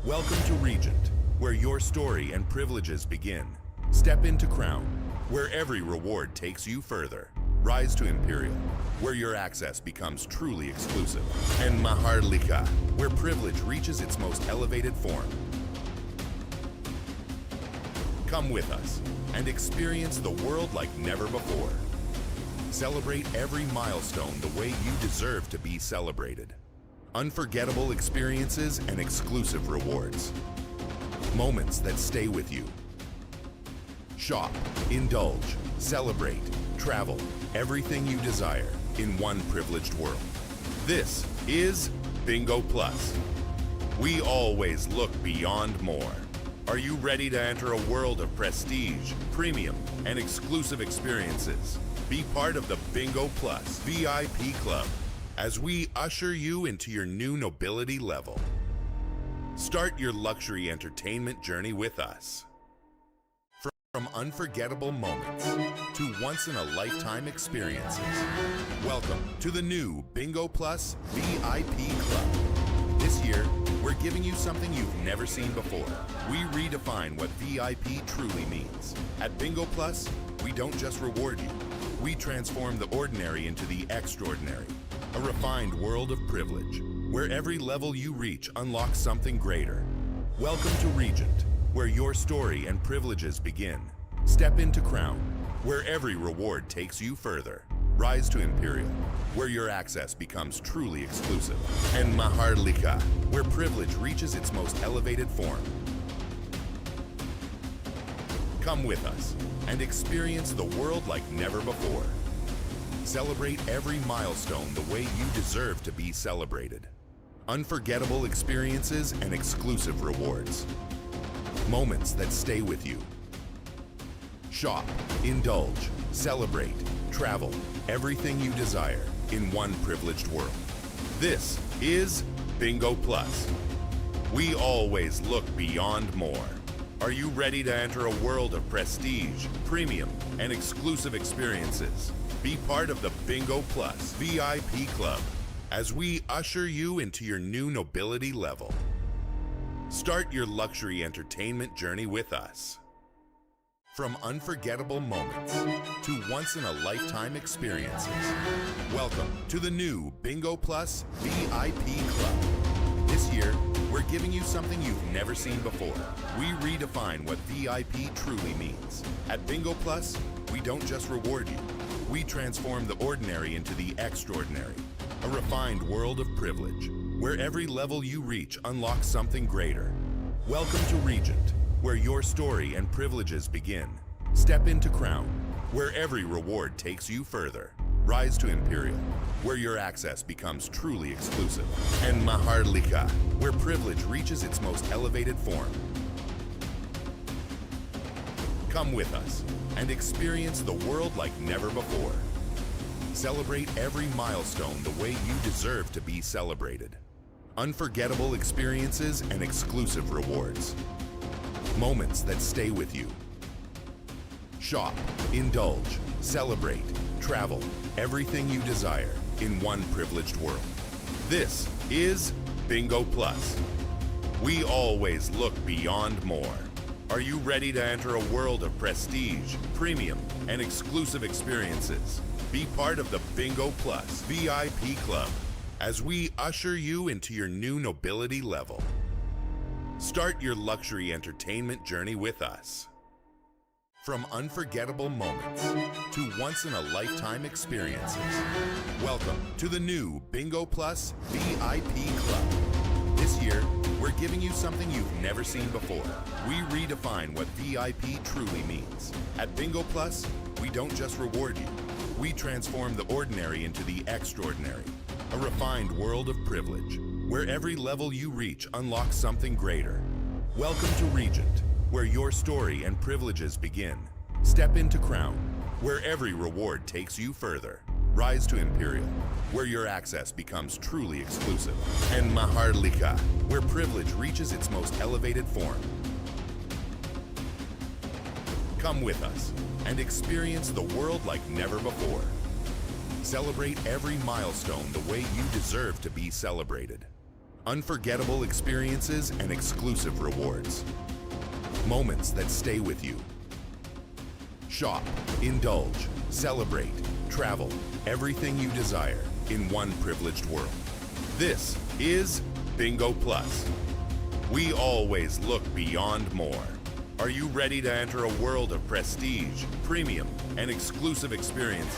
Welcome to Regent, where your story and privileges begin. Step into Crown, where every reward takes you further. Rise to Imperial, where your access becomes truly exclusive. And Maharlika, where privilege reaches its most elevated form. Come with us and experience the world like never before. Celebrate every milestone the way you deserve to be celebrated. Unforgettable experiences and exclusive rewards. Moments that stay with you. Shop, indulge, celebrate, travel, everything you desire in one privileged world. This is Bingo Plus. We always look beyond more. Are you ready to enter a world of prestige, premium, and exclusive experiences? Be part of the Bingo Plus VIP Club as we usher you into your new nobility level. Start your luxury entertainment journey with us. From unforgettable moments to once-in-a-lifetime experiences, welcome to the new Bingo Plus VIP Club. This year, we're giving you something you've never seen before. We redefine what VIP truly means. At Bingo Plus, we don't just reward you. We transform the ordinary into the extraordinary. A refined world of privilege, where every level you reach unlocks something greater. Welcome to Regent, where your story and privileges begin. Step into Crown, where every reward takes you further. Rise to Imperial, where your access becomes truly exclusive. And Maharlika, where privilege reaches its most elevated form. Come with us and experience the world like never before. Celebrate every milestone the way you deserve to be celebrated. Unforgettable experiences and exclusive rewards. Moments that stay with you. Shop, indulge, celebrate, travel, everything you desire in one privileged world. This is Bingo Plus. We always look beyond more. Are you ready to enter a world of prestige, premium, and exclusive experiences? Be part of the Bingo Plus VIP Club as we usher you into your new nobility level. Start your luxury entertainment journey with us. From unforgettable moments to once-in-a-lifetime experiences, welcome to the new Bingo Plus VIP Club. This year, we're giving you something you've never seen before. We redefine what VIP truly means. At Bingo Plus, we don't just reward you. We transform the ordinary into the extraordinary. A refined world of privilege, where every level you reach unlocks something greater. Welcome to Regent, where your story and privileges begin. Step into Crown, where every reward takes you further. Rise to Imperial, where your access becomes truly exclusive. And Maharlika, where privilege reaches its most elevated form. Come with us and experience the world like never before. Celebrate every milestone the way you deserve to be celebrated. Unforgettable experiences and exclusive rewards. Moments that stay with you. Shop, indulge, celebrate, travel, everything you desire in one privileged world. This is Bingo Plus. We always look beyond more. Are you ready to enter a world of prestige, premium, and exclusive experiences? Be part of the Bingo Plus VIP Club as we usher you into your new nobility level. Start your luxury entertainment journey with us. From unforgettable moments to once-in-a-lifetime experiences, welcome to the new Bingo Plus VIP Club. This year, we're giving you something you've never seen before. We redefine what VIP truly means. At Bingo Plus, we don't just reward you. We transform the ordinary into the extraordinary. A refined world of privilege, where every level you reach unlocks something greater. Welcome to Regent, where your story and privileges begin. Step into Crown, where every reward takes you further. Rise to Imperial, where your access becomes truly exclusive. And Maharlika, where privilege reaches its most elevated form. Come with us and experience the world like never before. Celebrate every milestone the way you deserve to be celebrated. Unforgettable experiences and exclusive rewards. Moments that stay with you. Shop, indulge, celebrate, travel, everything you desire in one privileged world. This is Bingo Plus. We always look beyond more. Are you ready to enter a world of prestige, premium, and exclusive experience?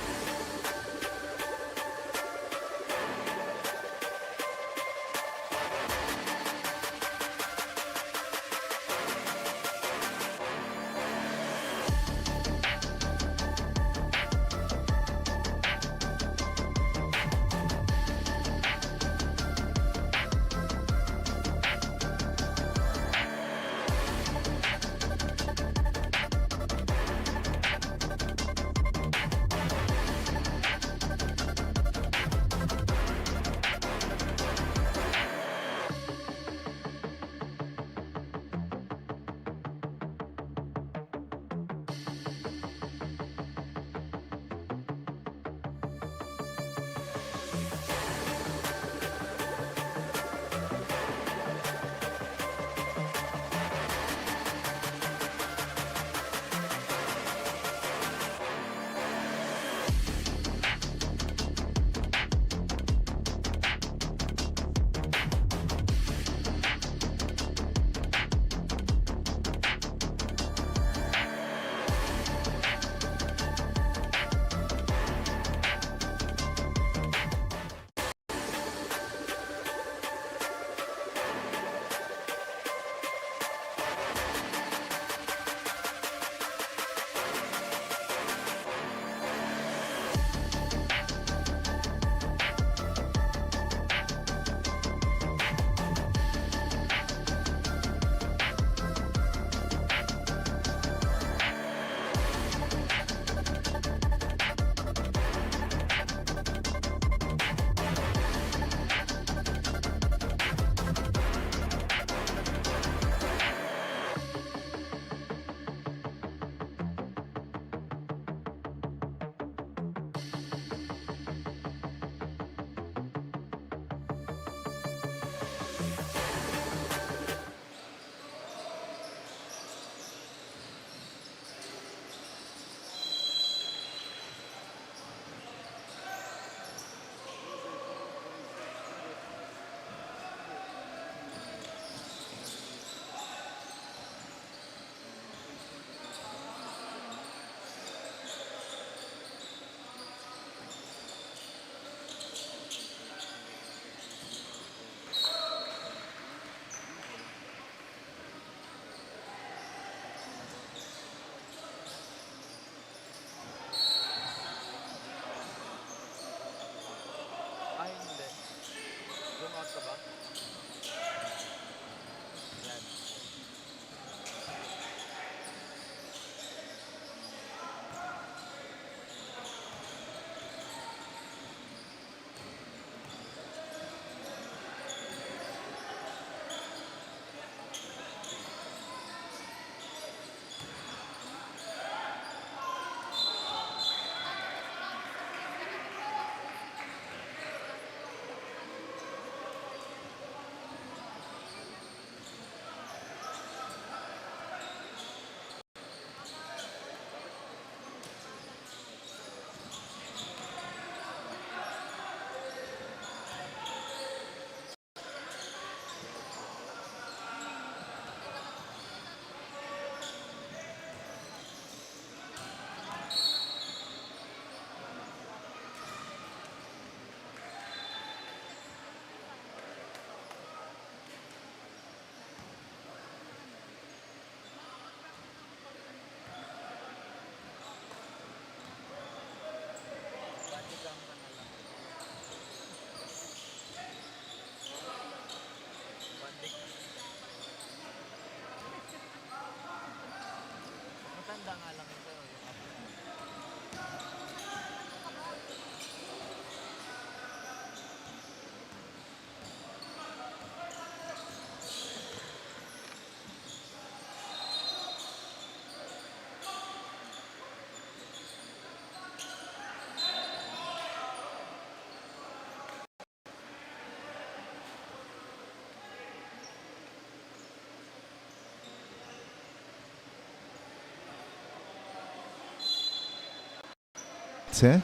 Te.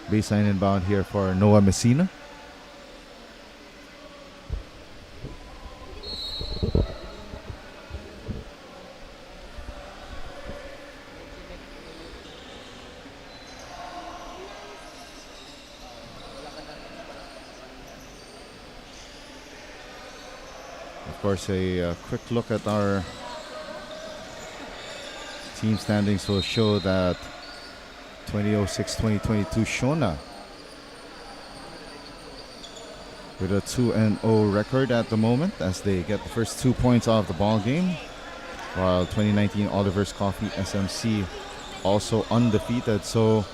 Baseline inbound here for Noah Messina. Of course, a quick look at our team standings will show that 2006-2022 Schöne with a 2-0 record at the moment as they get the first 2 points off the ball game, while 2019 Oliver's Coffee SMC also undefeated. So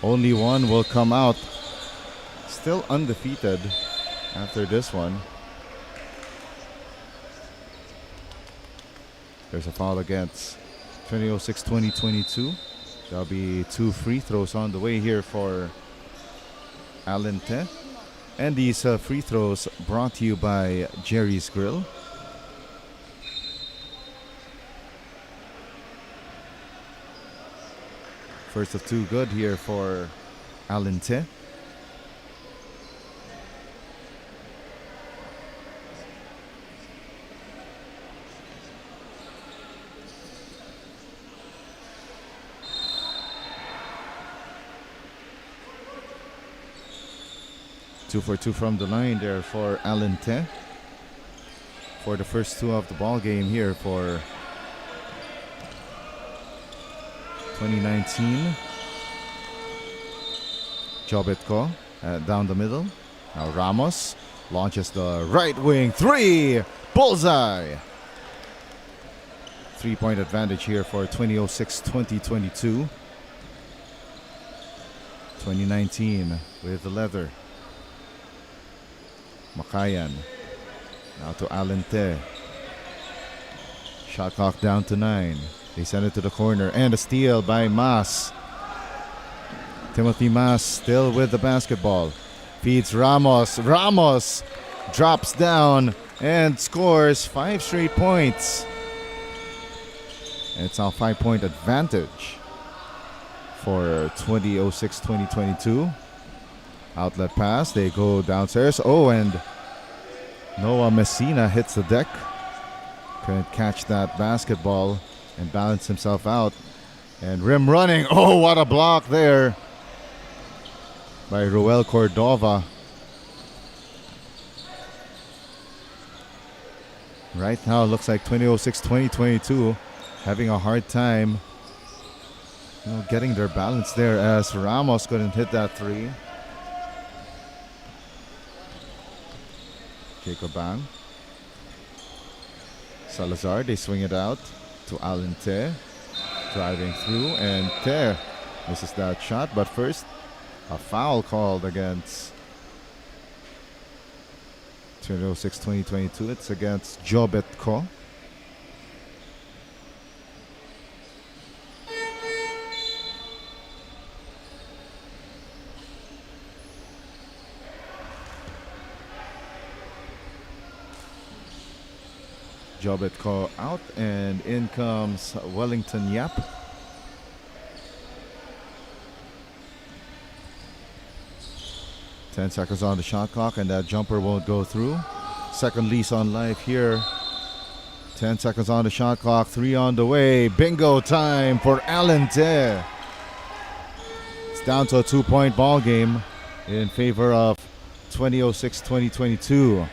only one will come out still undefeated after this one. There's a foul against 2006-2022. There'll be 2 free throws on the way here for Alan Te. And these free throws brought to you by Jerry's Grill. First of 2 good here for Alan Te. Two for 2 from the line there for Alan Te for the first 2 of the ball game here for 2019. Jobetko down the middle. Now Ramos launches the right wing 3. Bullseye. 3-point advantage here for 2006-2022. 2019 with the leather. Makayan. Now to Alan Te. Shot clock down to 9. They send it to the corner. And a steal by Mas. Timothy Mas still with the basketball. Feeds Ramos. Ramos drops down and scores 5 straight points. And it's now 5-point advantage for 2006-2022. Outlet pass. They go downstairs. Oh, and Noah Messina hits the deck. Couldn't catch that basketball and balance himself out. And rim running. Oh, what a block there by Ruel Cordova. Right now, it looks like 2006-2022 having a hard time getting their balance there as Ramos couldn't hit that 3. Jacob Bang. Salazar, they swing it out to Alan Te. Driving through, and Te misses that shot. But first, a foul called against 2006-2022. It's against Jobetko. Jobetko out, and in comes Wellington Yap. Ten seconds on the shot clock, and that jumper won't go through. Second lease on life here. 10 seconds on the shot clock, 3 on the way. Bingo time for Alan Te. It's down to a 2-point ball game in favor of 2006-2022.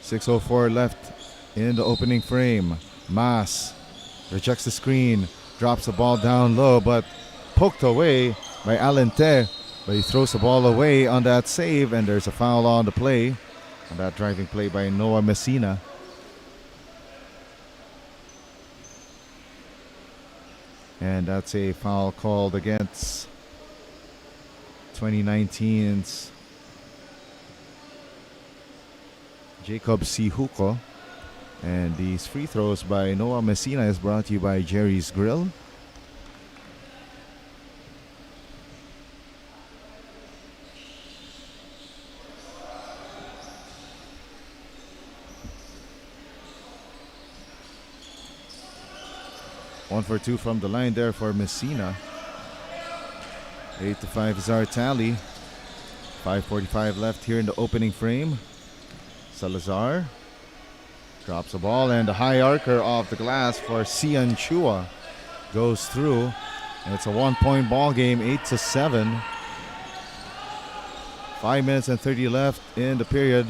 .604 left in the opening frame. Mas rejects the screen, drops the ball down low, but poked away by Alan Te. But he throws the ball away on that save, and there's a foul on the play, on that driving play by Noah Messina. And that's a foul called against 2019's Jacob Sihuko. And these free throws by Noah Messina is brought to you by Jerry's Grill. 1 for 2 from the line there for Messina. 8-5 is our tally. 5:45 left here in the opening frame. Salazar drops the ball, and the high arcer off the glass for Sian Chua goes through. And it's a 1-point ball game, 8-7. 5 minutes and 30 left in the period.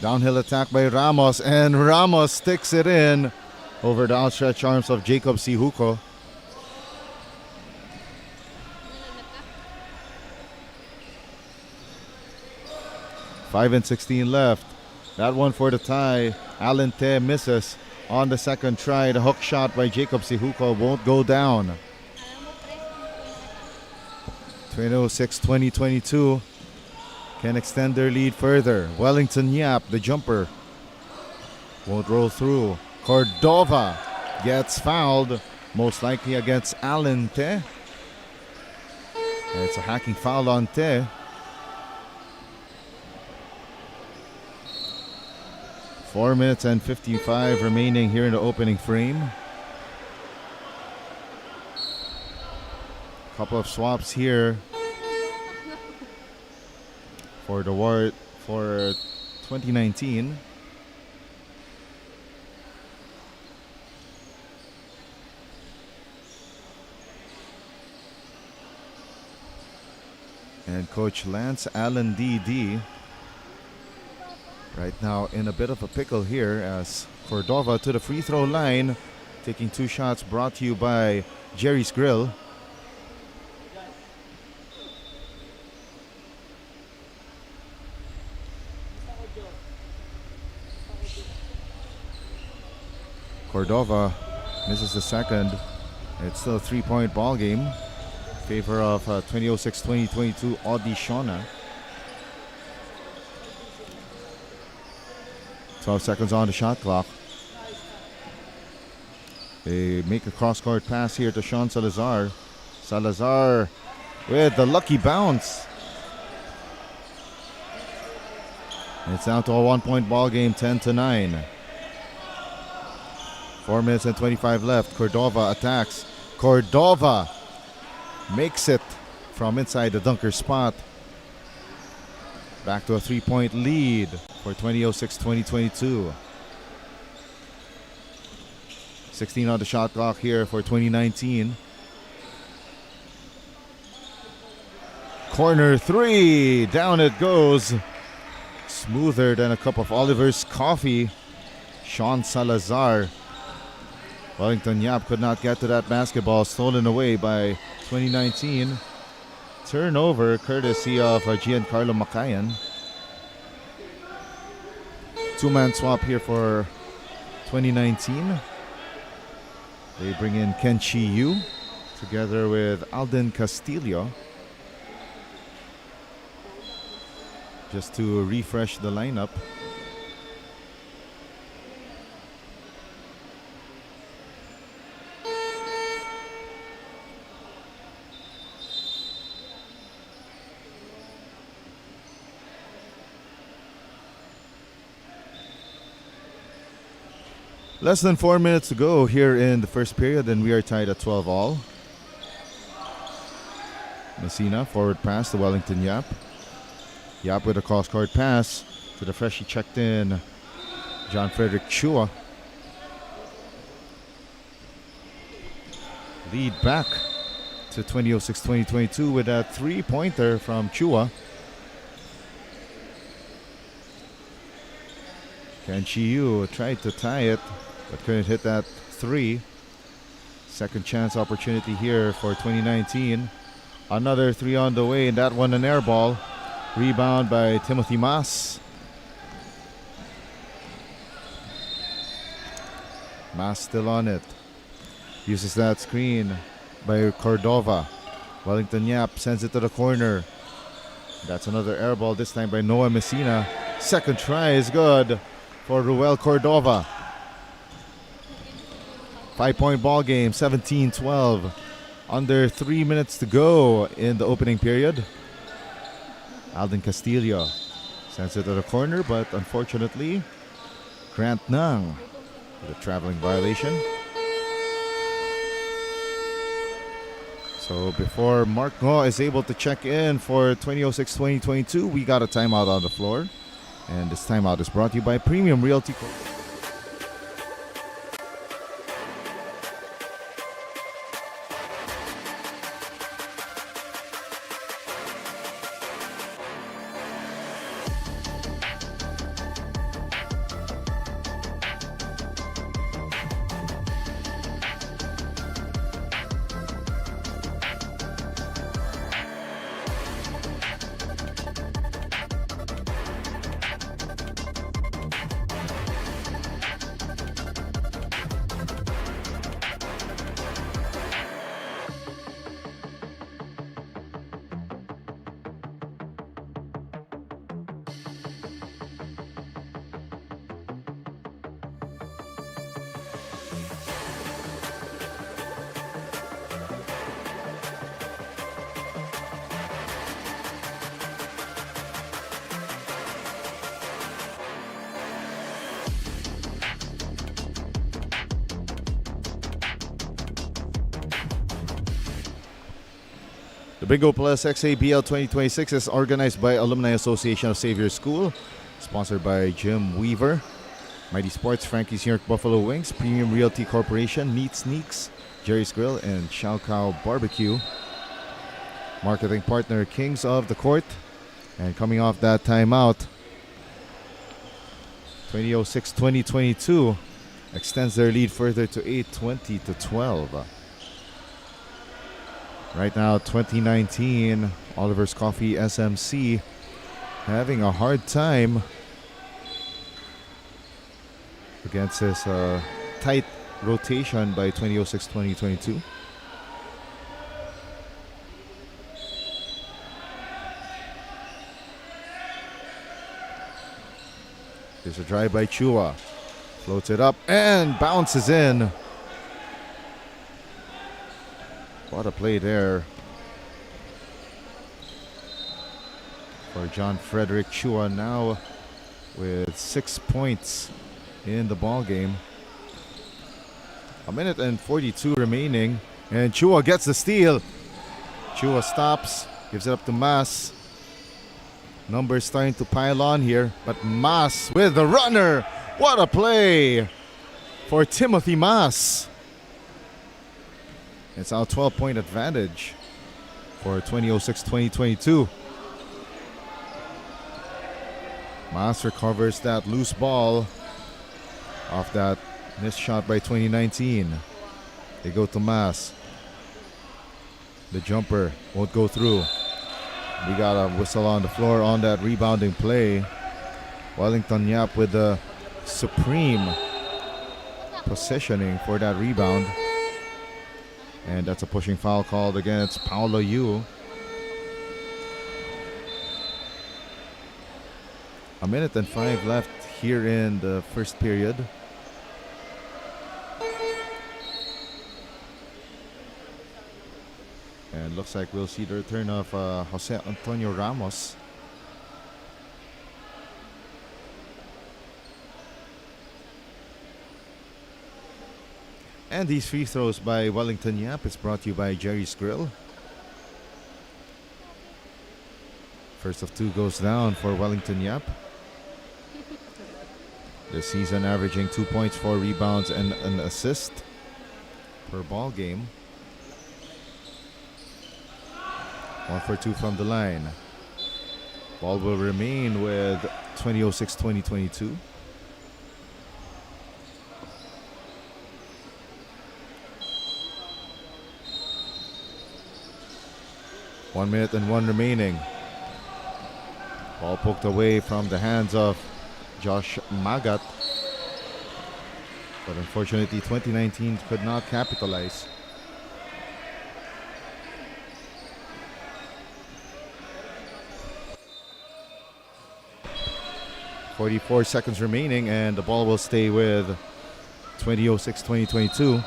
Downhill attack by Ramos, and Ramos sticks it in over the outstretched arms of Jacob Sihuko. Five and 16 left. That one for the tie. Alan Te misses on the second try. The hook shot by Jacob Sihuko won't go down. 20:06-2022 can extend their lead further. Wellington Yap, the jumper, won't roll through. Cordova gets fouled, most likely against Alan Te. And it's a hacking foul on Te. 4 minutes and 55 remaining here in the opening frame. Couple of swaps here for the war for 2019. And Coach Lance Allen DD right now in a bit of a pickle here as Cordova to the free throw line, taking 2 shots, brought to you by Jerry's Grill. Cordova misses the second. It's still a 3-point ball game in favor of 20:06-2022 Auditionne. 12 seconds on the shot clock. They make a cross-court pass here to Sean Salazar. Salazar with the lucky bounce. It's down to a 1-point ball game, 10-9. 4 minutes and 25 left. Cordova attacks. Cordova makes it from inside the dunker spot. Back to a 3-point lead for 20:06-2022. 16 on the shot clock here for 2019. Corner 3. Down it goes. Smoother than a cup of Oliver's coffee. Sean Salazar. Wellington Yap could not get to that basketball, stolen away by 2019. Turnover courtesy of Giancarlo Macayan. 2-man swap here for 2019. They bring in Ken Chi Yu together with Alden Castillo just to refresh the lineup. Less than 4 minutes to go here in the first period, and we are tied at 12 all. Messina, forward pass to Wellington Yap. Yap with a cross-court pass to the freshly checked in John Frederick Chua. Lead back to 20:06-2022 with a 3-pointer from Chua. Ken Chi Yu tried to tie it, but couldn't hit that 3. Second chance opportunity here for 2019. Another 3 on the way, and that one an air ball. Rebound by Timothy Mas. Mas still on it. Uses that screen by Cordova. Wellington Yap sends it to the corner. That's another air ball, this time by Noah Messina. Second try is good for Ruel Cordova. 5-point ball game, 17-12. Under 3 minutes to go in the opening period. Alden Castillo sends it to the corner, but unfortunately, Grant Nang with a traveling violation. So before Mark Ngo is able to check in for 2006-2022, we got a timeout on the floor. And this timeout is brought to you by Premium Realty Corp. The Bingo Plus XABL 2026 is organized by Alumni Association of Xavier School, sponsored by Jim Weaver, Mighty Sports, Frankie's New York Buffalo Wings, Premium Realty Corporation, Neat Sneaks, Jerry's Grill, and Chow Cow Barbecue. Marketing partner Kings of the Court. And coming off that timeout, 2006-2022 extends their lead further to 8-20-12. Right now, 2019, Oliver's Coffee SMC having a hard time against this tight rotation by 2006-2022. There's a drive by Chua. Floats it up and bounces in. What a play there for John Frederick Chua, now with 6 points in the ball game. 1:42 remaining, and Chua gets the steal. Chua stops, gives it up to Mas. Numbers starting to pile on here, but Mas with the runner. What a play for Timothy Mas. It's our 12-point advantage for 2006-2022. Mas recovers that loose ball off that missed shot by 2019. They go to Mas. The jumper won't go through. We got a whistle on the floor on that rebounding play. Wellington Yap with the supreme positioning for that rebound. And that's a pushing foul called against Paolo Yu. 1:05 left here in the first period. And looks like we'll see the return of Jose Antonio Ramos. And these free throws by Wellington Yap is brought to you by Jerry's Grill. First of two goes down for Wellington Yap. This season averaging 2 points, 4 rebounds, and an assist per ball game. 1 for 2 from the line. Ball will remain with 2006-2022. One minute and 1 remaining. Ball poked away from the hands of Josh Magat. But unfortunately, 2019 could not capitalize. .44 seconds remaining, and the ball will stay with 2006-2022.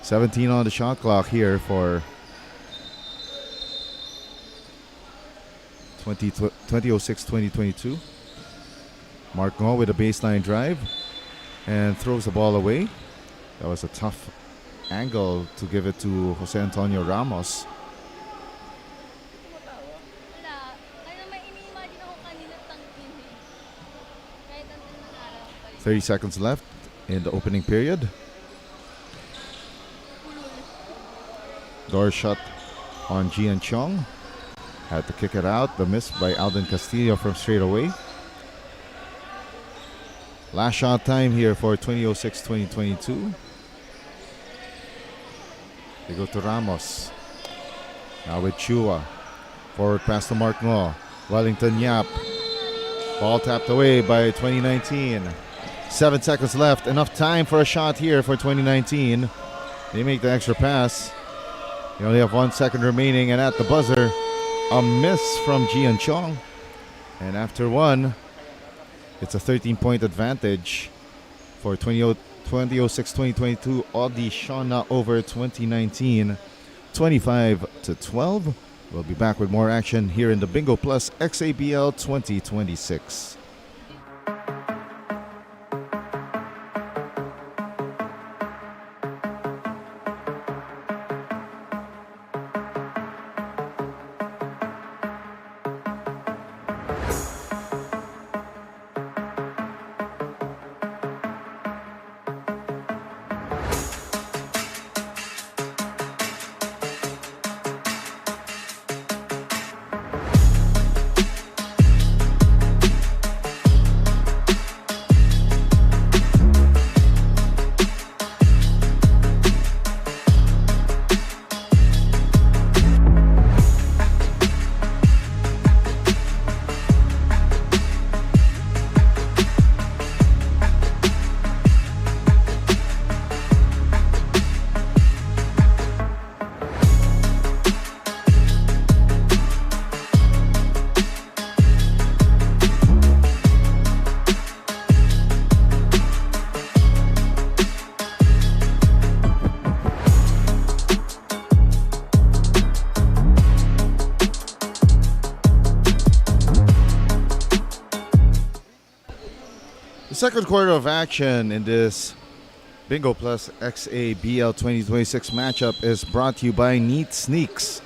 .17 on the shot clock here for 2006-2022. Mark Ngo with a baseline drive and throws the ball away. That was a tough angle to give it to Jose Antonio Ramos. 30 seconds left in the opening period. Door shot on Gian Chong. Had to kick it out. The miss by Alden Castillo from straight away. Last shot time here for 2006-2022. They go to Ramos. Now with Chua. Forward pass to Mark Ngo. Wellington Yap. Ball tapped away by 2019. 7 seconds left. Enough time for a shot here for 2019. They make the extra pass. They only have 1 second remaining, and at the buzzer, a miss from Gian Chong. And after one, it's a 13-point advantage for 2006-2022 Audi Shauna over 2019, 25-12. We'll be back with more action here in the Bingo Plus XABL 2026. Second quarter of action in this Bingo Plus XABL 2026 matchup is brought to you by Neat Sneaks.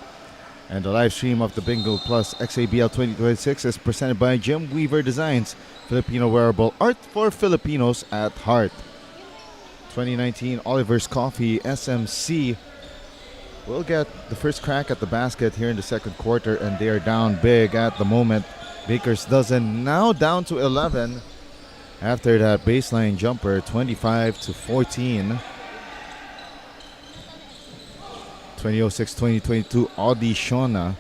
And the live stream of the Bingo Plus XABL 2026 is presented by Jim Weaver Designs, Filipino wearable art for Filipinos at heart. 2019 Oliver's Coffee SMC will get the first crack at the basket here in the second quarter, and they are down big at the moment. Baker's dozen now down to 11. After that baseline jumper, 25-14. 2006-2022 Audi Shauna.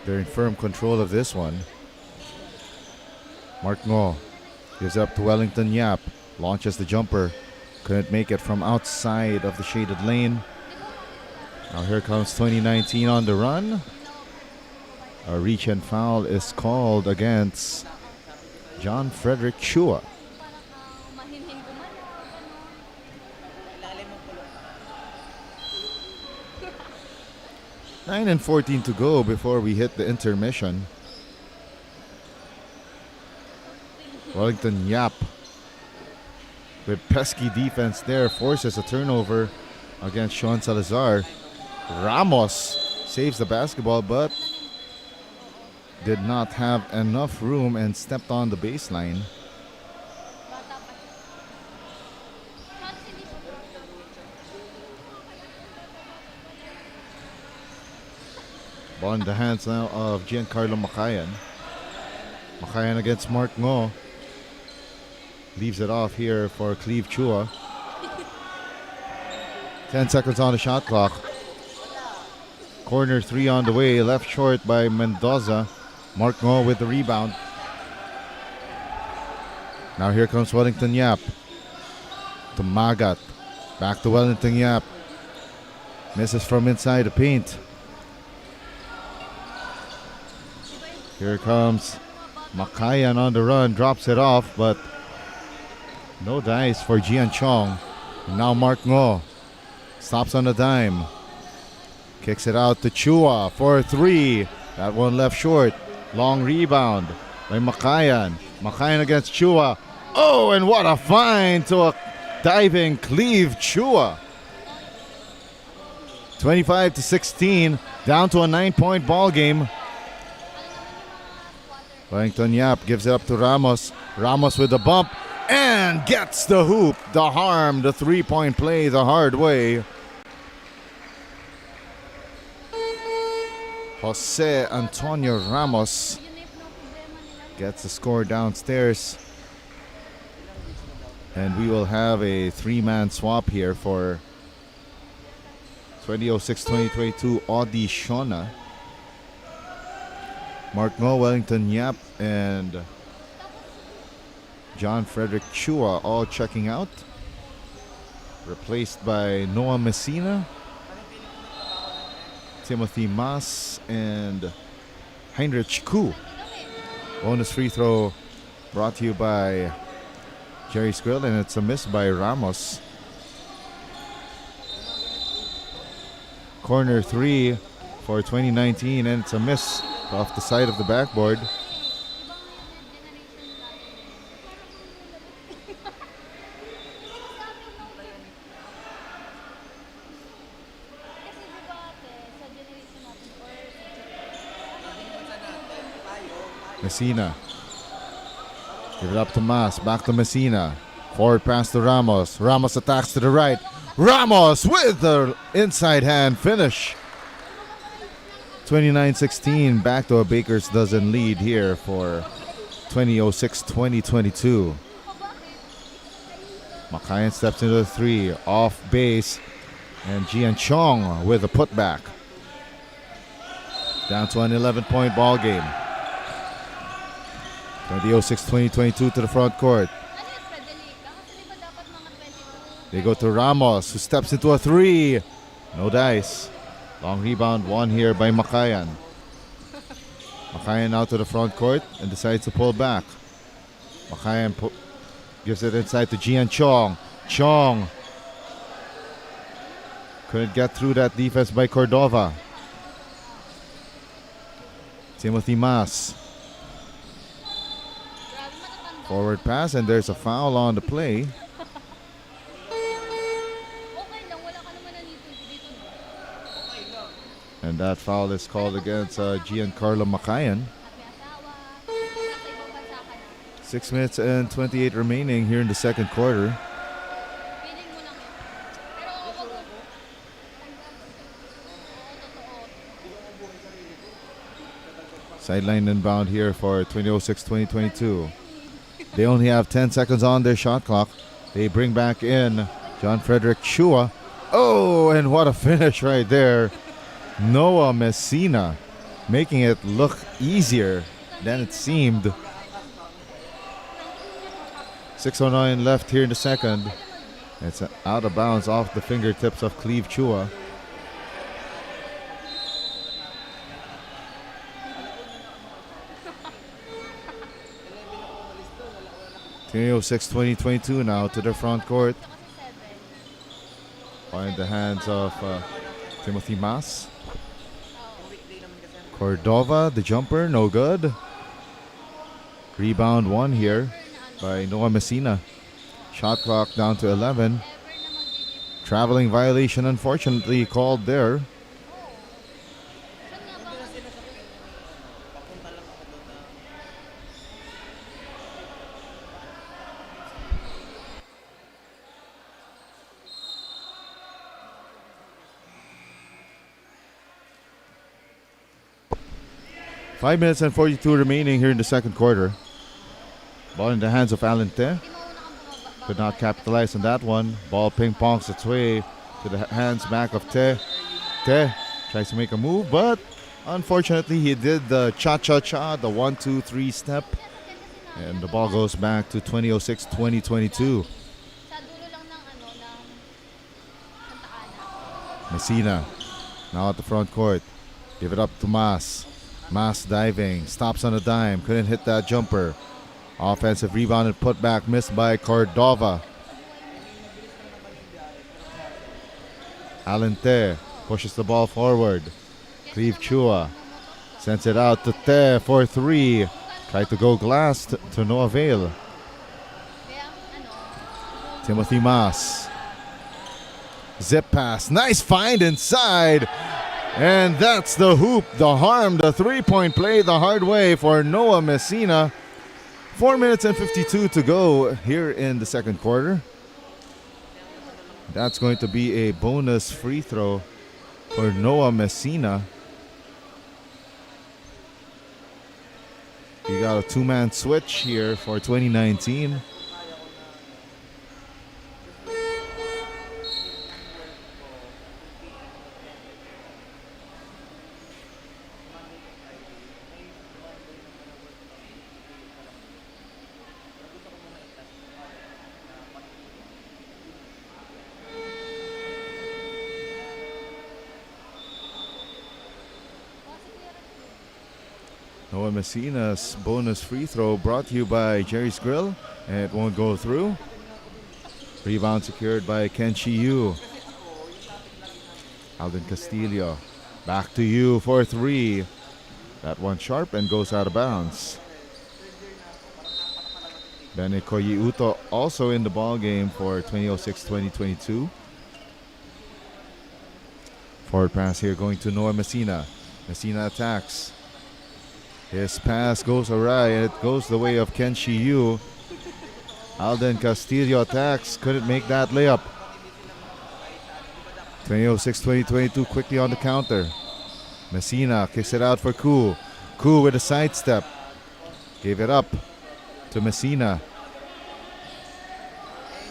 They're in firm control of this one. Mark Ngo gives up to Wellington Yap. Launches the jumper. Couldn't make it from outside of the shaded lane. Now here comes 2019 on the run. A reach and foul is called against John Frederick Chua. 9:14 to go before we hit the intermission. Wellington Yap with pesky defense there forces a turnover against Sean Salazar. Ramos saves the basketball but did not have enough room and stepped on the baseline. Ball in the hands now of Giancarlo Makayan. Makayan against Mark Ngo. Leaves it off here for Cleve Chua. 10 seconds on the shot clock. Corner three on the way, left short by Mendoza. Mark Ngo with the rebound. Now here comes Wellington Yap. To Magat. Back to Wellington Yap. Misses from inside the paint. Here comes Makayan on the run. Drops it off, but no dice for Gian Chong. And now Mark Ngo stops on the dime. Kicks it out to Chua for three. That one left short. Long rebound by Makayan. Makayan against Chua. Oh, and what a find to a diving Cleve Chua. 25-16, down to a 9-point ball game. Wellington Yap gives it up to Ramos. Ramos with the bump and gets the hoop, the harm, the 3-point play the hard way. Jose Antonio Ramos gets the score downstairs. And we will have a 3-man swap here for 2006-2022 Audi Schöne. Mark Ngo, Wellington Yap, and John Frederick Chua all checking out. Replaced by Noah Messina, Timothy Mas, and Heinrich Koo. Bonus free throw brought to you by Jerry Skrill, and it's a miss by Ramos. Corner 3 for 2019, and it's a miss off the side of the backboard. Messina. Give it up to Mas. Back to Messina. Forward pass to Ramos. Ramos attacks to the right. Ramos with the inside hand finish. 29-16. Back to a Baker's dozen lead here for 2006-2022. Makayan steps into the 3. Off base. And Jian Chong with a putback. Down to an 11-point ball game. 2006-2022 to the front court. They go to Ramos, who steps into a 3. No dice. Long rebound won here by Makayan. Makayan now to the front court and decides to pull back. Makayan gives it inside to Jian Chong. Chong couldn't get through that defense by Cordova. Timothy Mas. Forward pass, and there's a foul on the play. And that foul is called against Giancarlo Makayan. 6 minutes and 28 remaining here in the second quarter. Sideline inbound here for 2006-2022. They only have 10 seconds on their shot clock. They bring back in John Frederick Chua. Oh, and what a finish right there. Noah Messina making it look easier than it seemed. 6:09 left here in the second. It's out of bounds off the fingertips of Cleve Chua. Twenty 2022 now to the front court. Find the hands of Timothy Mas. Cordova, the jumper, no good. Rebound won here by Noah Messina. Shot clock down to 11. Traveling violation unfortunately called there. Five minutes and 42 remaining here in the second quarter. Ball in the hands of Alan Te. Could not capitalize on that one. Ball ping-pongs its way to the hands back of Te. Te tries to make a move, but unfortunately he did the cha-cha-cha, the 1-2-3 step. And the ball goes back to 2006-2022. Messina now at the front court. Give it up to Mas. Mas diving, stops on a dime, couldn't hit that jumper. Offensive rebound and putback missed by Cordova. Alente pushes the ball forward. Cleve Chua sends it out to Te for 3. Tried to go glass to no avail. Timothy Mas. Zip pass. Nice find inside. And that's the hoop, the harm, the three-point play the hard way for Noah Messina. 4 minutes and 52 to go here in the second quarter. That's going to be a bonus free throw for Noah Messina. You got a two-man switch here for 2019. Noah Messina's bonus free throw brought to you by Jerry's Grill, and it won't go through. Rebound secured by Kenshi Yu. Alden Castillo, back to you for three. That one sharp and goes out of bounds. Bene Koyiuto also in the ball game for 2006-2022. Forward pass here going to Noah Messina. Messina attacks. His pass goes awry and it goes the way of Kenshi Yu. Alden Castillo attacks, couldn't make that layup. 2006-2022 quickly on the counter. Messina kicks it out for Koo. Koo with a sidestep. Gave it up to Messina.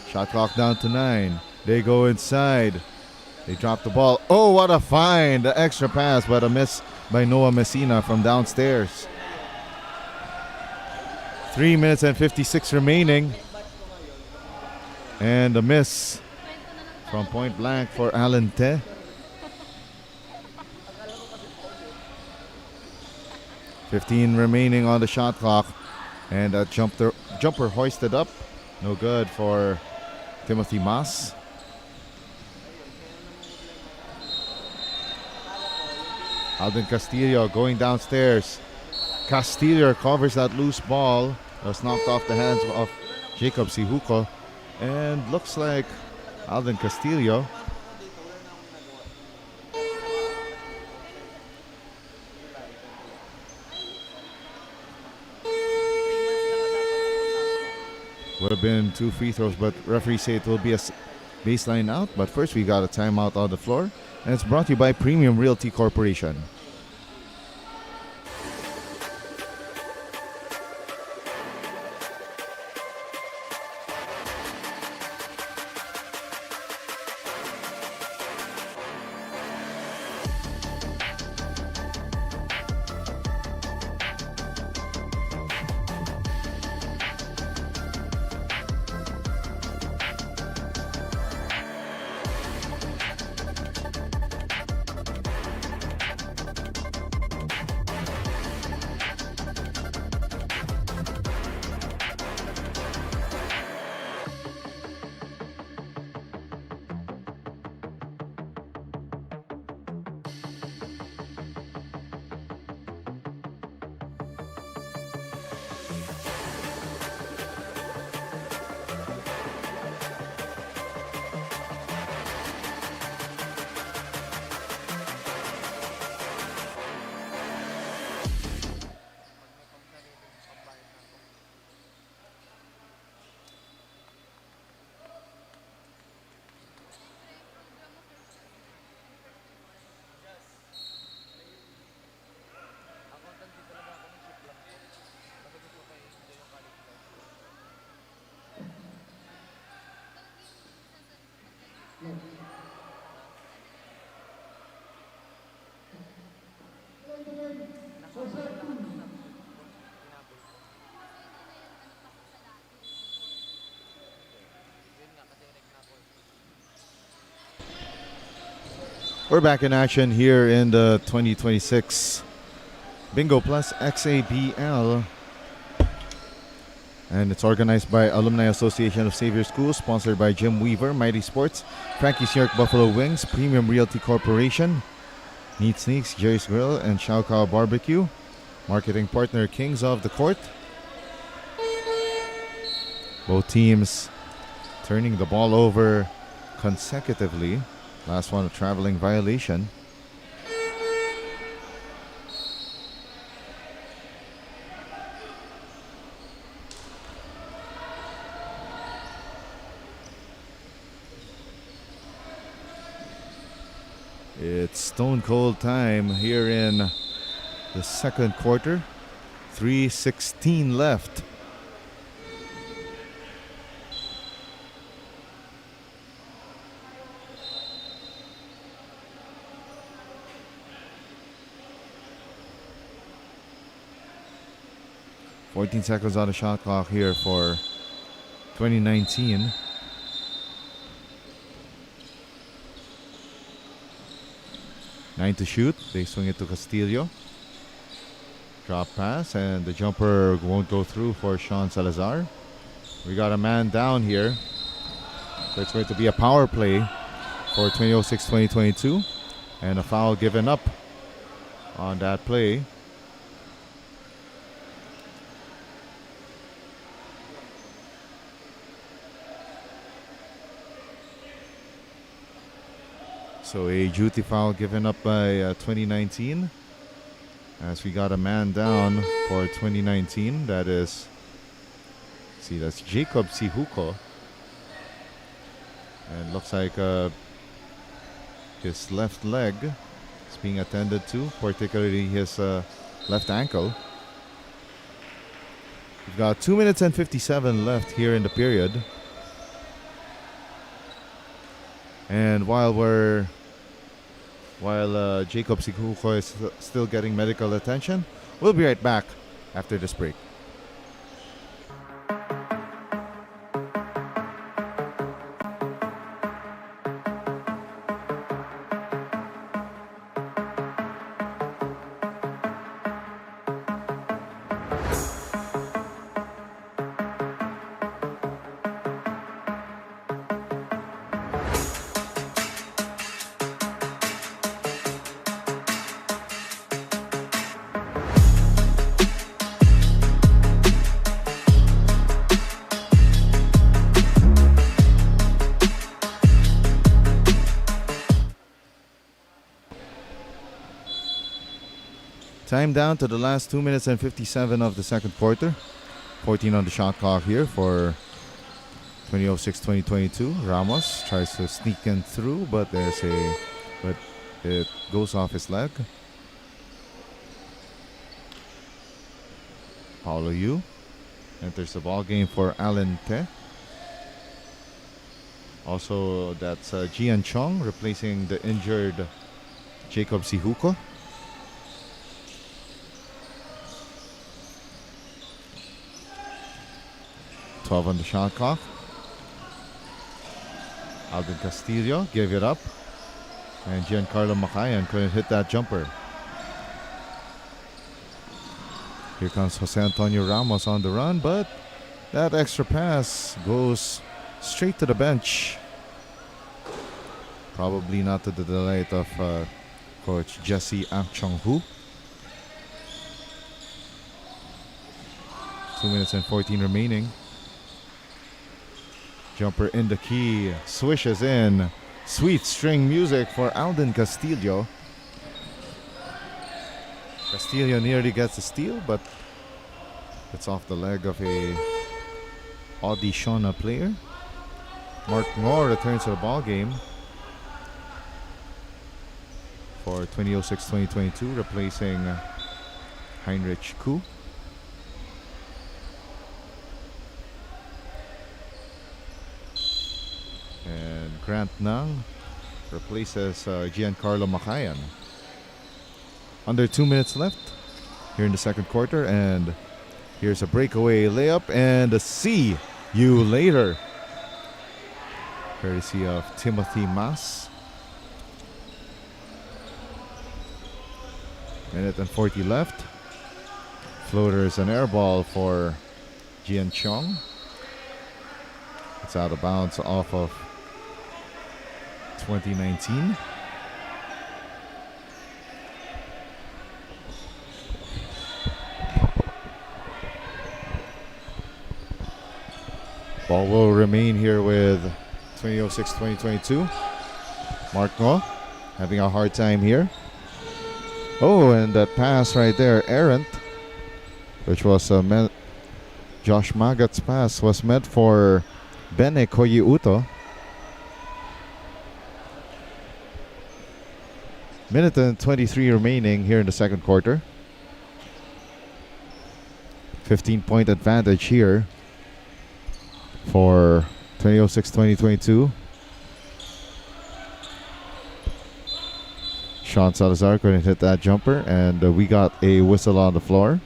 Shot clock down to 9. They go inside. They drop the ball. Oh, what a find. The extra pass, but a miss by Noah Messina from downstairs. 3 minutes and 56 remaining. And a miss from point blank for Alan Te. $15 remaining on the shot clock. And a jumper hoisted up. No good for Timothy Mas. Alden Castillo going downstairs. Castillo covers that loose ball. It was knocked off the hands of Jacob Sihuko. And looks like Alden Castillo would have been 2 free throws, but referee say it will be a baseline out. But first we got a timeout on the floor. And it's brought to you by Premium Realty Corporation. We're back in action here in the 2026 Bingo Plus XABL. And it's organized by Alumni Association of Xavier Schools, sponsored by Jim Weaver, Mighty Sports, Frankie's York Buffalo Wings, Premium Realty Corporation, Neat Sneaks, Jerry's Grill, and Shao Kao Barbecue. marketing partner Kings of the Court. Both teams turning the ball over consecutively. Last one, a traveling violation. It's stone cold time here in the second quarter. 3:16 left. $14 seconds on the shot clock here for 2019. Nine to shoot. They swing it to Castillo. Drop pass, and the jumper won't go through for Sean Salazar. We got a man down here. So it's going to be a power play for 2006-2022. And a foul given up on that play. So a duty foul given up by 2019. As we got a man down for 2019. That is, that's Jacob Sihuko. And looks like his left leg is being attended to, particularly his left ankle. We've got 2 minutes and 57 left here in the period. And while Jacob Sihuko is still getting medical attention, we'll be right back after this break. Time down to the last 2 minutes and 57 of the second quarter. 14 on the shot clock here for 2006-2022. Ramos tries to sneak in through, but it goes off his leg. Paulo Yu enters the ball game for Alan Te. Also, that's Jian Chong replacing the injured Jacob Sihuko. 12 on the shot clock. Alvin Castillo gave it up. And Giancarlo Macayan couldn't hit that jumper. Here comes Jose Antonio Ramos on the run, but that extra pass goes straight to the bench. Probably not to the delight of Coach Jesse Ang Chong-hu. 2 minutes and 14 remaining. Jumper in the key, swishes in. Sweet string music for Alden Castillo. Castillo nearly gets a steal, but it's off the leg of a Audi Schöne player. Mark Moore returns to the ball game for 2006-2022, replacing Heinrich Koo. And Grant Nang replaces Giancarlo Macayan. Under 2 minutes left here in the second quarter, and here's a breakaway layup and a see you later, courtesy of Timothy Mas. Minute and 40 left. Floater is an air ball for Jian Chong. It's out of bounds off of 2019. Ball will remain here with 2006-2022. Mark Ngo having a hard time here. Oh, and that pass right there, errant, which was Josh Magat's pass, was meant for Bene Koyiuto. Minute and 23 remaining here in the second quarter. 15-point advantage here for 2006-2022. Sean Salazar couldn't hit that jumper, and we got a whistle on the floor.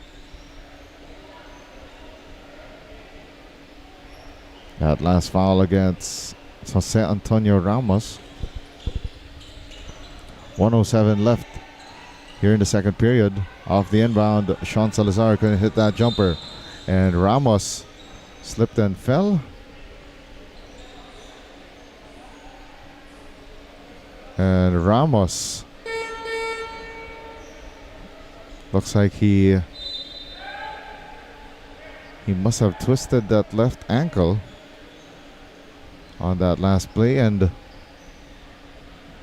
That last foul against Jose Antonio Ramos. 1:07 left here in the second period. Off the inbound, Sean Salazar couldn't hit that jumper, and Ramos slipped and fell. And Ramos looks like he must have twisted that left ankle on that last play and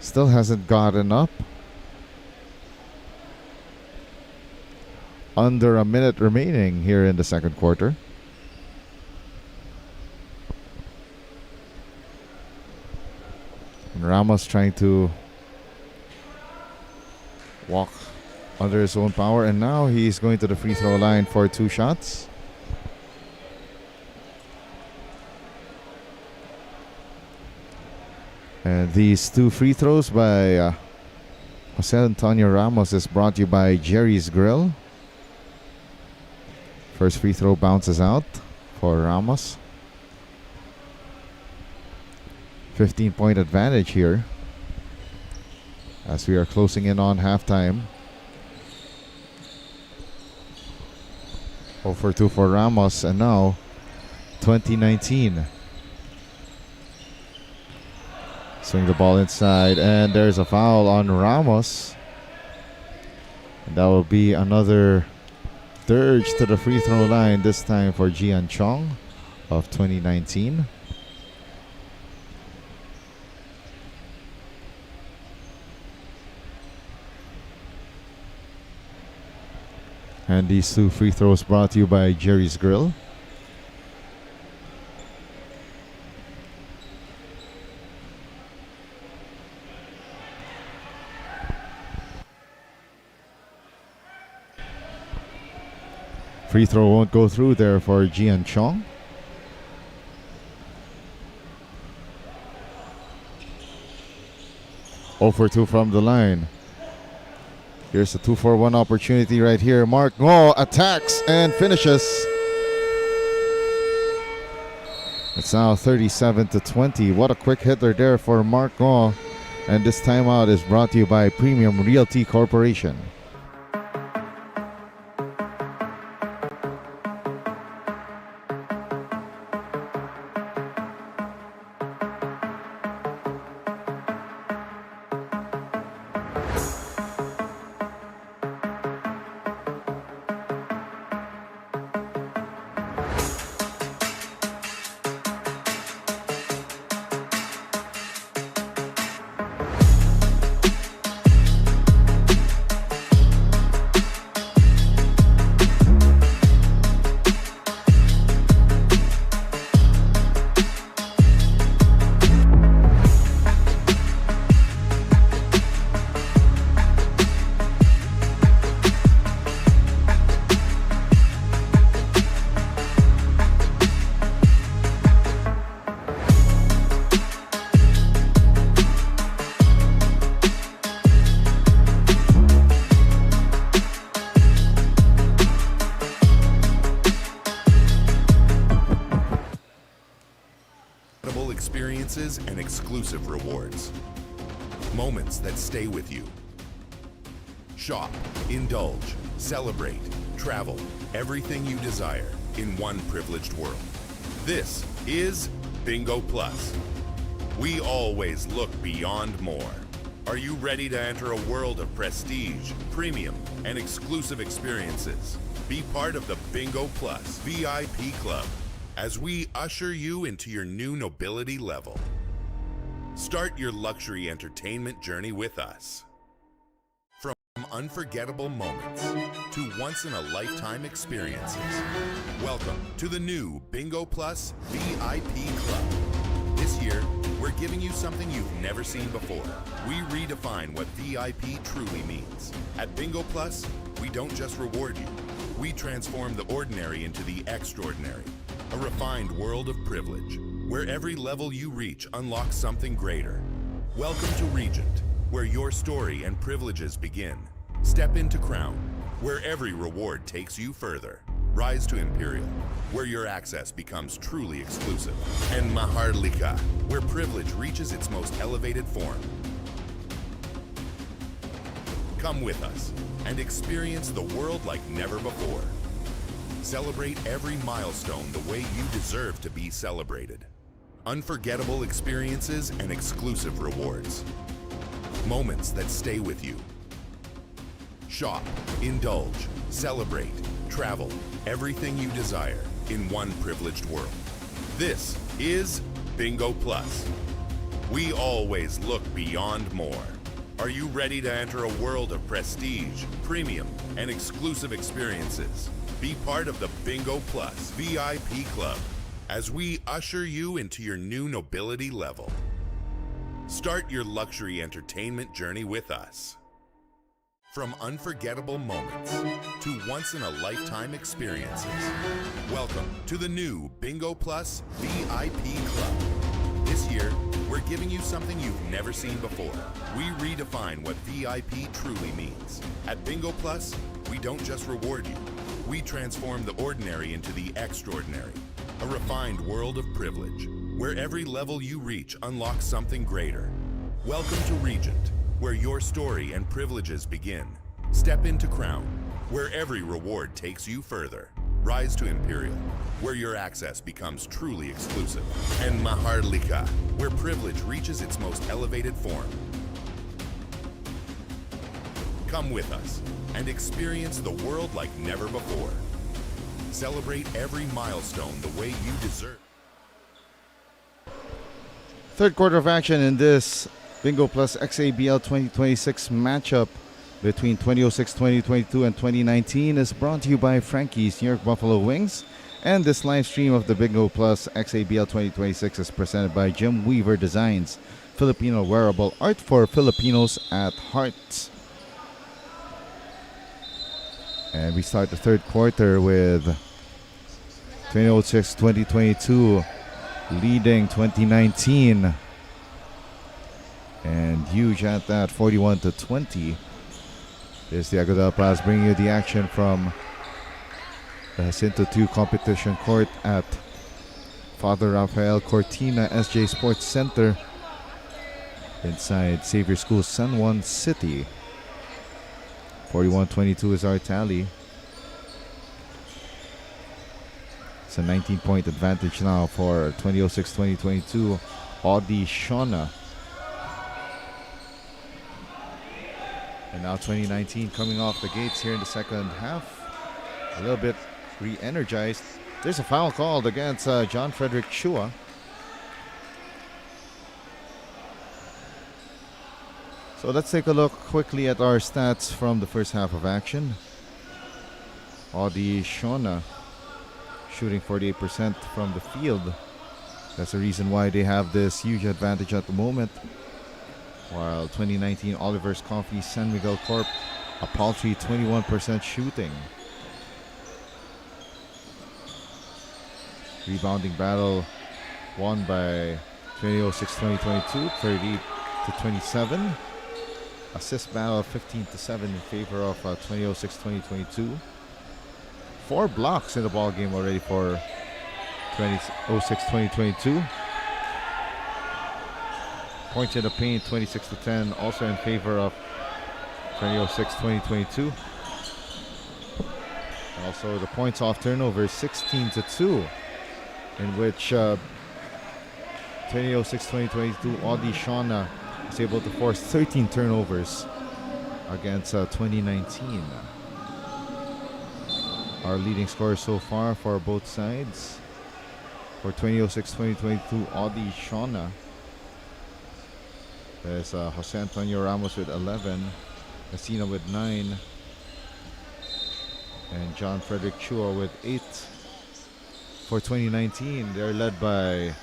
still hasn't gotten up. Under a minute remaining here in the second quarter. And Ramos trying to walk under his own power, and now he's going to the free throw line for 2 shots. And these 2 free throws by Jose Antonio Ramos is brought to you by Jerry's Grill. First free throw bounces out for Ramos. 15-point advantage here as we are closing in on halftime. 0 for 2 for Ramos, and now 2019. Swing the ball inside, and there's a foul on Ramos. And that will be another surge to the free throw line, this time for Gian Chong of 2019. And these 2 free throws brought to you by Jerry's Grill. Free throw won't go through there for Gian Chong. Oh for 2 from the line. Here's a 2-for-1 opportunity right here. Mark Ngo attacks and finishes. It's now 37-20. What a quick hitter there for Mark Ngo. And this timeout is brought to you by Premium Realty Corporation. Experiences and exclusive rewards. Moments that stay with you. Shop, indulge, celebrate, travel, everything you desire in one privileged world. This is Bingo Plus. We always look beyond more. Are you ready to enter a world of prestige, premium, and exclusive experiences? Be part of the Bingo Plus VIP Club. as we usher you into your new nobility level. Start your luxury entertainment journey with us. From unforgettable moments to once-in-a-lifetime experiences, welcome to the new Bingo Plus VIP Club. This year, we're giving you something you've never seen before. We redefine what VIP truly means. At Bingo Plus, we don't just reward you. We transform the ordinary into the extraordinary. A refined world of privilege, where every level you reach unlocks something greater. Welcome to Regent, where your story and privileges begin. Step into Crown, where every reward takes you further. Rise to Imperial, where your access becomes truly exclusive. And Maharlika, where privilege reaches its most elevated form. Come with us and experience the world like never before. Celebrate every milestone the way you deserve to be celebrated. Unforgettable experiences and exclusive rewards. Moments that stay with you. Shop, indulge, celebrate, travel, everything you desire in one privileged world. This is Bingo Plus. We always look beyond more. Are you ready to enter a world of prestige, premium, and exclusive experiences? Be part of the Bingo Plus VIP Club as we usher you into your new nobility level. Start your luxury entertainment journey with us. From unforgettable moments to once-in-a-lifetime experiences, welcome to the new Bingo Plus VIP Club. This year, we're giving you something you've never seen before. We redefine what VIP truly means. At Bingo Plus, we don't just reward you. We transform the ordinary into the extraordinary. A refined world of privilege, where every level you reach unlocks something greater. Welcome to Regent, where your story and privileges begin. Step into Crown, where every reward takes you further. Rise to Imperial, where your access becomes truly exclusive. And Maharlika, where privilege reaches its most elevated form. Come with us and experience the world like never before. Celebrate every milestone the way you deserve. Third quarter of action in this Bingo Plus XABL 2026 matchup between 2006-2022 and 2019 is brought to you by Frankie's New York Buffalo Wings. And this live stream of the Bingo Plus XABL 2026 is presented by Jim Weaver Designs, Filipino wearable art for Filipinos at heart. And we start the third quarter with 2006-2022 leading 2019. And huge at that, 41-20. This is Diego Del Paz bringing you the action from the Jacinto 2 competition court at Father Rafael Cortina SJ Sports Center inside Xavier School, San Juan City. 41-22 is our tally. It's a 19-point advantage now for 2006-2022 Audi Schöne. And now 2019 coming off the gates here in the second half. A little bit re-energized. There's a foul called against John Frederick Chua. So let's take a look quickly at our stats from the first half of action. Audi Schöne shooting 48% from the field. That's the reason why they have this huge advantage at the moment. While 2019 Oliver's Coffee San Miguel Corp, a paltry 21% shooting. Rebounding battle won by 2006-2022, 30-27. Assist battle 15-7 in favor of 2006-2022. 4 blocks in the ball game already for 2006-2022. Points in the paint 26-10, also in favor of 2006-2022. Also the points off turnovers 16-2, in which 2006-2022 Audi Schöne is able to force 13 turnovers against 2019. Our leading scorer so far for both sides. For 2006-2022 Audi Schöne. There's Jose Antonio Ramos with 11. Messina with 9. And John Frederick Chua with 8. For 2019, they're led by,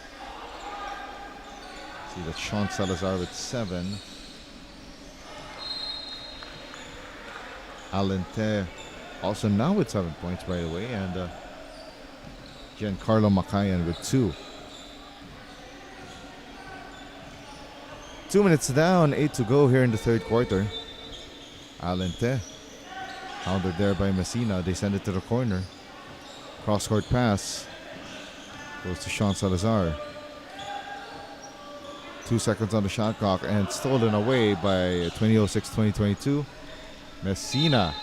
see, that's Sean Salazar with 7. Alente also now with 7 points, by the way, and Giancarlo Macayan with 2. 2 minutes down, 8 to go here in the third quarter. Alente hounded there by Messina. They send it to the corner. Cross-court pass goes to Sean Salazar. 2 seconds on the shot clock and stolen away by 2006-2022. Messina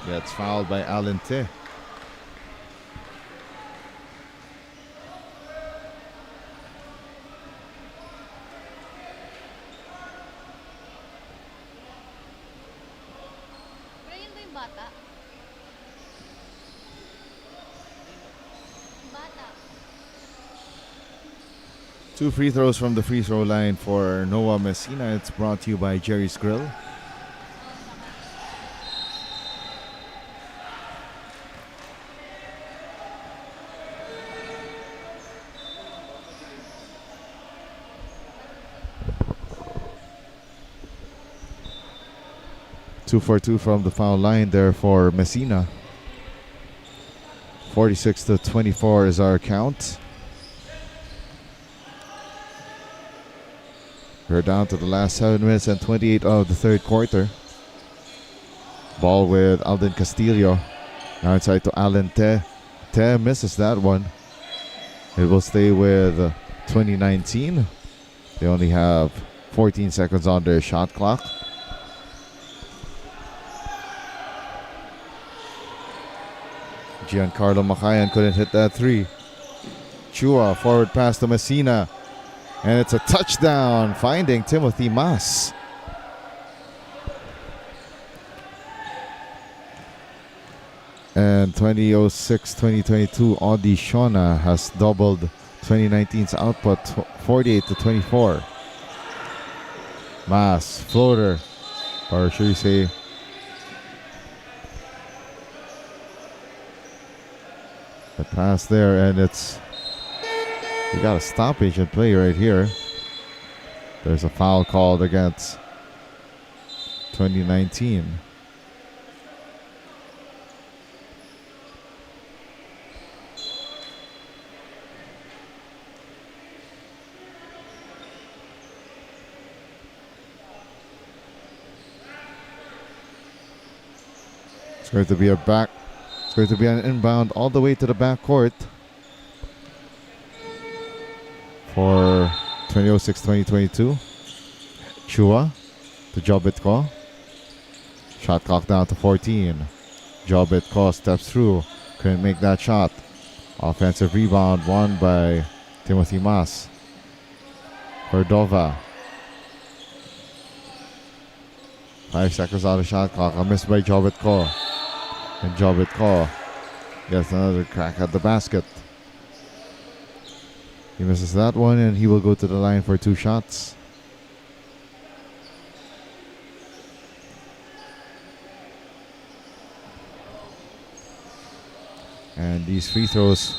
gets fouled by Alente. Two free throws from the free throw line for Noah Messina. It's brought to you by Jerry's Grill. Two for two from the foul line there for Messina. 46-24 is our count. We're down to the last 7 minutes and 28 of the third quarter. Ball with Alden Castillo. Now inside to Alente. Te misses that one. It will stay with 2019. They only have 14 seconds on their shot clock. Giancarlo Macayan couldn't hit that three. Chua, forward pass to Messina. And it's a touchdown, finding Timothy Mas. And 2006-2022 Audi Schöne has doubled 2019's output, 48-24. Mas, floater, or should you say, the pass there, and it's, we got a stoppage in play right here. There's a foul called against 2019. It's going to be a back. It's going to be an inbound all the way to the back court for 2006-2022. Chua to Jobitko. Shot clock down to 14. Jobitko steps through. Couldn't make that shot. Offensive rebound won by Timothy Mas. Cordova. 5 seconds on the shot clock. A miss by Jobitko. And Jobitko gets another crack at the basket. He misses that one, and he will go to the line for 2 shots. And these free throws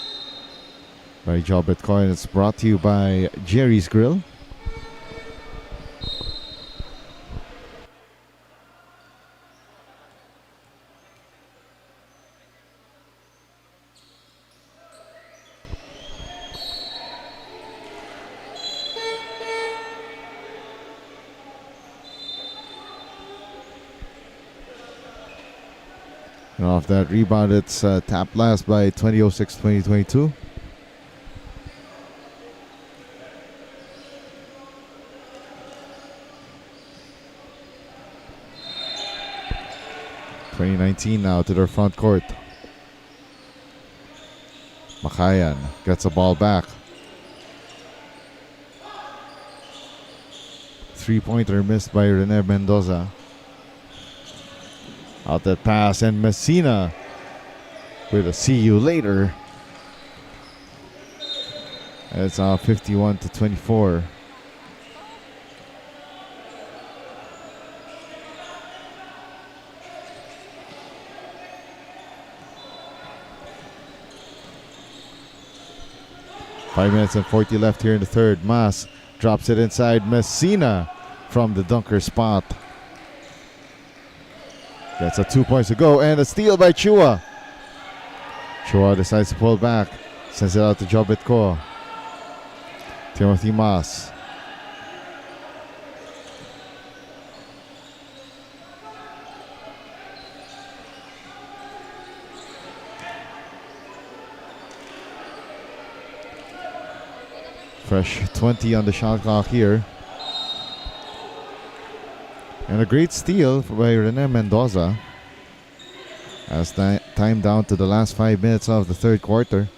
by Jobitko, and it's brought to you by Jerry's Grill. And off that rebound, it's tapped last by 2006-2022. Now to their front court. Macayan gets the ball back. 3-pointer missed by Rene Mendoza. Out that pass, and Messina with a see you later. It's 51-24. Five minutes and 40 left here in the third. Mas drops it inside. Messina from the dunker spot. Gets a 2 points to go, and a steal by Chua. Chua decides to pull back. Sends it out to Jobitko. Timothy Mas. Fresh 20 on the shot clock here. And a great steal by Rene Mendoza. As time down to the last 5 minutes of the third quarter.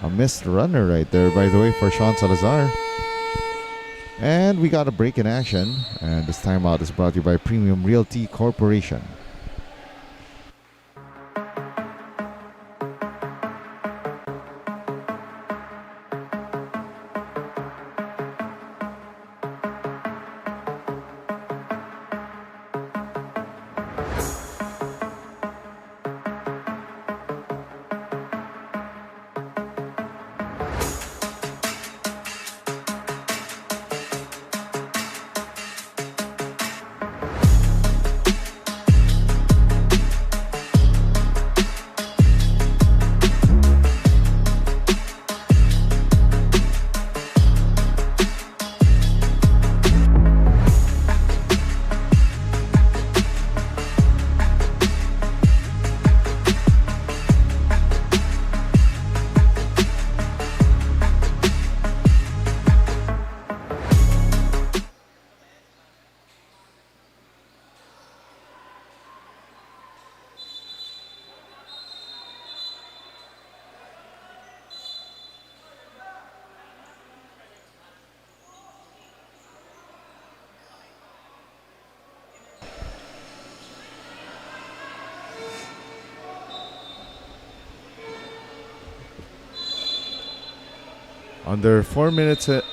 A missed runner right there, by the way, for Sean Salazar. And we got a break in action. And this timeout is brought to you by Premium Realty Corporation. Under 5 minutes to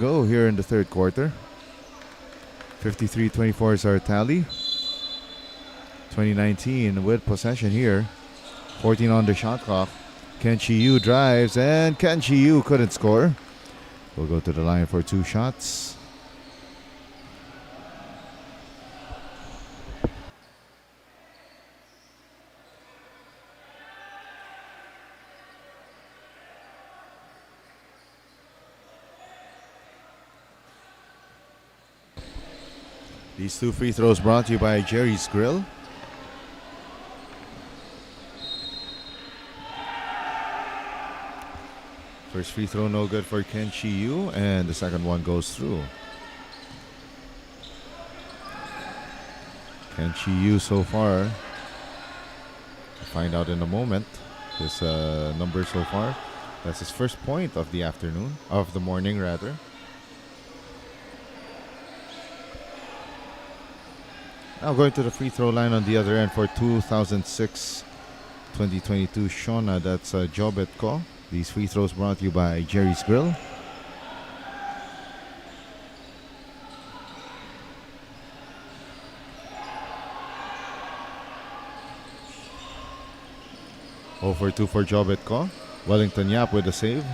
go here in the third quarter. 53-24 is our tally. 2019 with possession here. 14 on the shot clock. Kenshi Yu drives, and Kenshi Yu couldn't score. We'll go to the line for 2 shots. These 2 free throws brought to you by Jerry's Grill. First free throw no good for Kenshi Yu, and the second one goes through. Kenshi Yu so far, we'll find out in a moment his number so far. That's his first point of the afternoon, of the morning rather. Now going to the free throw line on the other end for 2006-2022 Schöne, that's Jobitko. These free throws brought to you by Jerry's Grill. Over 2 for Jobitko. Wellington Yap with the save.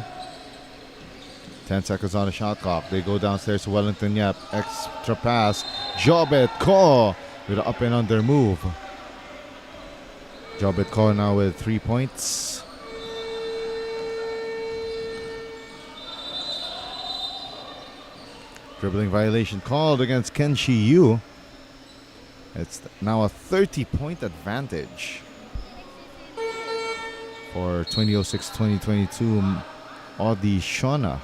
10 seconds on the shot clock. They go downstairs to Wellington Yap. Extra pass. Jobitko with an up and under move. Jobitko now with 3 points. Dribbling violation called against Kenshi Yu. It's now a 30-point advantage for 2006-2022 Audi Schöne.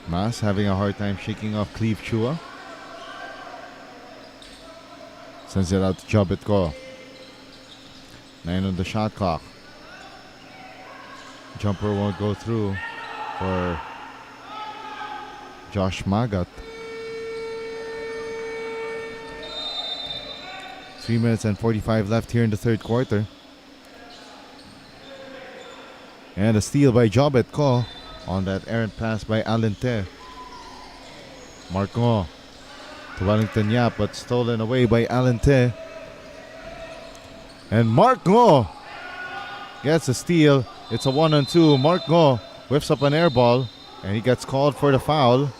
Mas having a hard time shaking off Cleve Chua. Sends it out to Jobitko. 9 on the shot clock. Jumper won't go through. for Josh Magat. 3 minutes and 45 left here in the third quarter. And a steal by Jobet Ko on that errant pass by Alente. Marco to Wellington Yap, but stolen away by Alente. And Marco gets a steal. It's a 1-on-2. Marco whips up an air ball, and he gets called for the foul.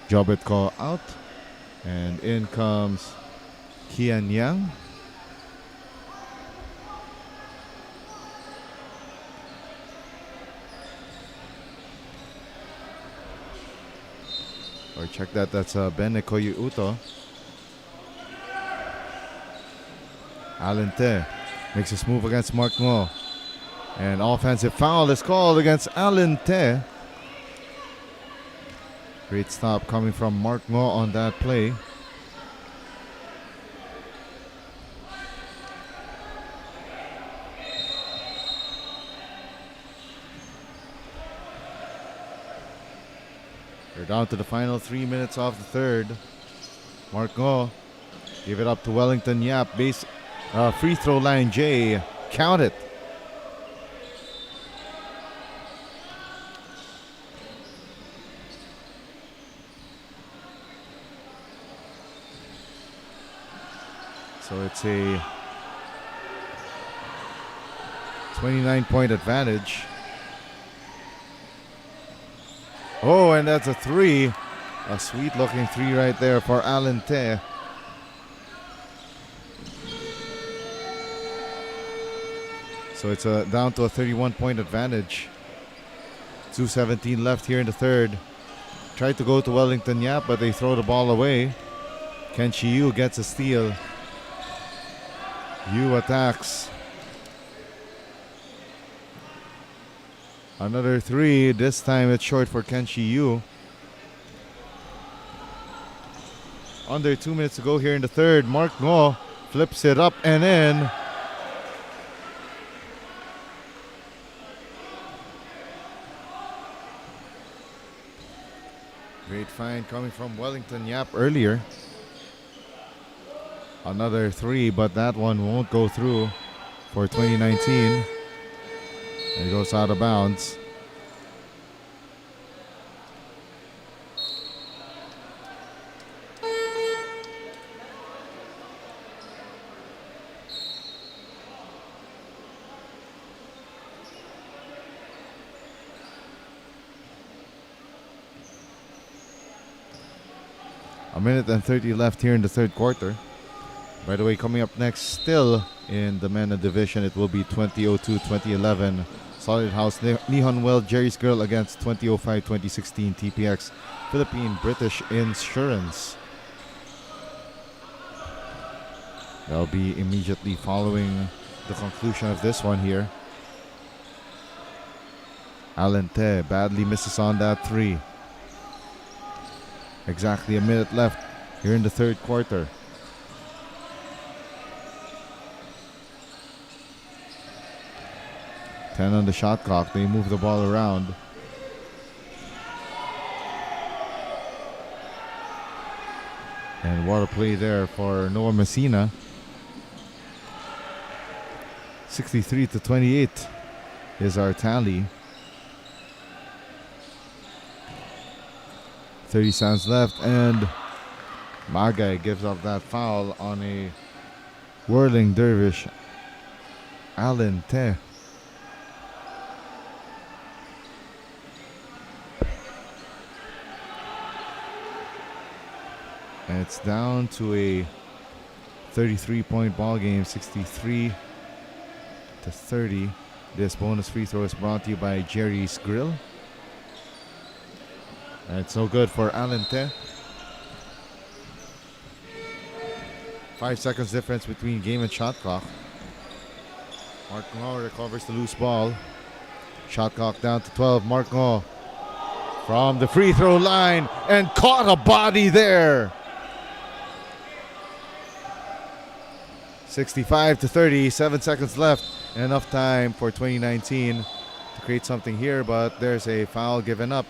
Jobetko out, and in comes Kian Yang. Or check that, that's Ben Nekoyu Uto. Alente makes his move against Mark Ngo. And offensive foul is called against Alente. Great stop coming from Mark Ngo on that play. We're down to the final 3 minutes of the third. Mark Ngo give it up to Wellington Yap. Base free throw line J. Count it. So it's a 29-point advantage. Oh, and that's a three. A sweet-looking three right there for Alente. So it's down to a 31-point advantage. 2:17 left here in the third. Tried to go to Wellington Yap, but they throw the ball away. Kenshi Yu gets a steal. Yu attacks. Another three. This time it's short for Kenshi Yu. Under 2 minutes to go here in the third. Mark Ngo flips it up and in. Great find coming from Wellington Yap earlier. Another three, but that one won't go through for 2019. It goes out of bounds. A minute and 30 left here in the third quarter. By the way, coming up next, still in the Mena division, it will be 2002-2011 Solid House Nihon Well Jerry's Girl against 2005-2016 TPX Philippine British Insurance. That'll be immediately following the conclusion of this one here. Alente badly misses on that three. Exactly a minute left here in the third quarter. 10 on the shot clock. They move the ball around. And what a play there for Noah Messina. 63-28 is our tally. 30 seconds left, and Magay gives up that foul on a whirling dervish. Alente. And it's down to a 33-point ball game, 63-30. This bonus free throw is brought to you by Jerry's Grill. And it's no good for Alente. 5 seconds difference between game and shot clock. Mark Ngo recovers the loose ball. Shot clock down to 12. Mark Ngo from the free throw line and caught a body there 65-30, 7 seconds left. Enough time for 2019 to create something here, but there's a foul given up.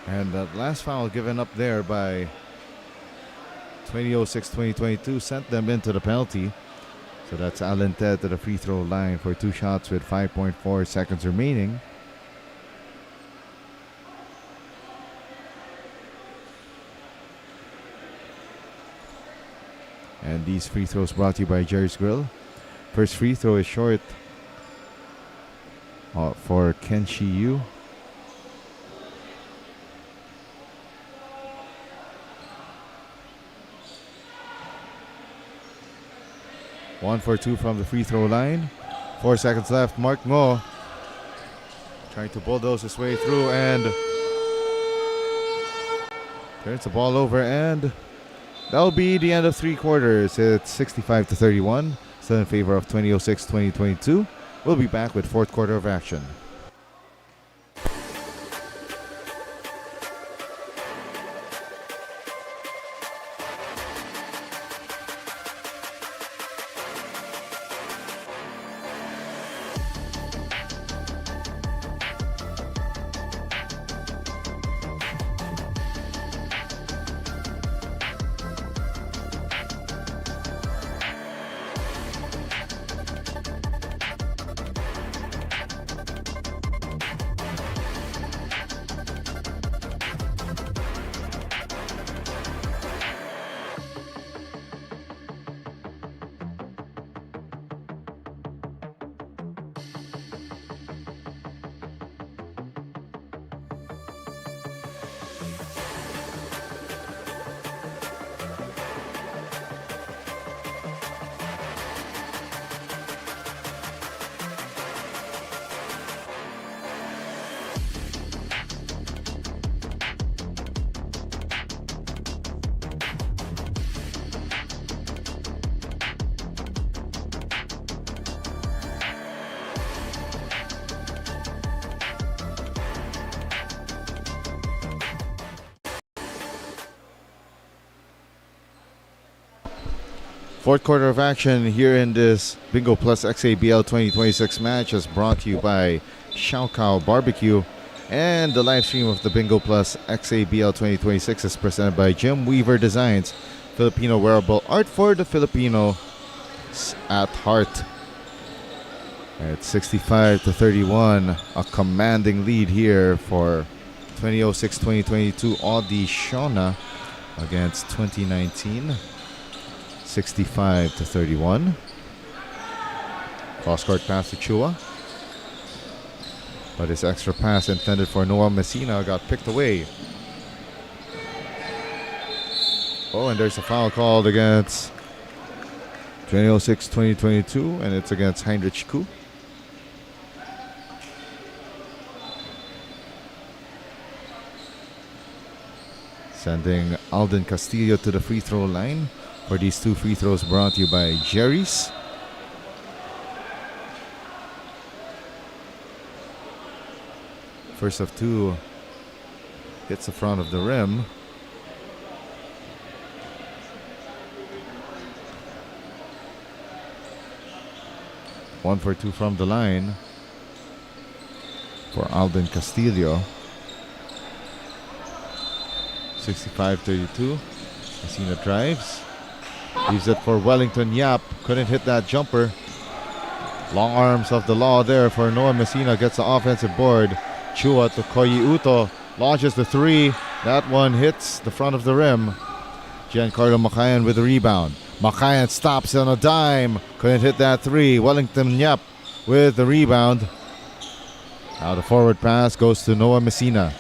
And that last foul given up there by 2006-2022 sent them into the penalty. So that's Alente to the free throw line for 2 shots with 5.4 seconds remaining. And these free throws brought to you by Jerry's Grill. First free throw is short for Kenshi Yu. One for 2 from the free throw line. 4 seconds left. Mark Ngo trying to bulldoze his way through and turns the ball over, and that'll be the end of 3 quarters. It's 65-31, still in favor of 2006-2022. We'll be back with 4th quarter of action. Fourth quarter of action here in this Bingo Plus XABL 2026 match is brought to you by Shao Kao Barbecue, and the live stream of the Bingo Plus XABL 2026 is presented by Jim Weaver Designs, Filipino wearable art for the Filipino at heart. It's 65-31, a commanding lead here for 2006-2022 Audi Schöne against 2019. 65-31. Cross-court pass to Chua. But his extra pass intended for Noah Messina got picked away. Oh, and there's a foul called against 2006-2022, and it's against Heinrich Koo. Sending Alden Castillo to the free throw line. For these 2 free throws brought to you by Jerry's. First of 2 hits the front of the rim. One for 2 from the line for Alden Castillo. 65-32. Messina drives. Leaves it for Wellington Yap. Couldn't hit that jumper. Long arms of the law there for Noah Messina. Gets the offensive board. Chua to Koyi Uto. Launches the 3. That one hits the front of the rim. Giancarlo Makayan with the rebound. Makayan stops on a dime. Couldn't hit that 3. Wellington Yap with the rebound. Now the forward pass goes to Noah Messina.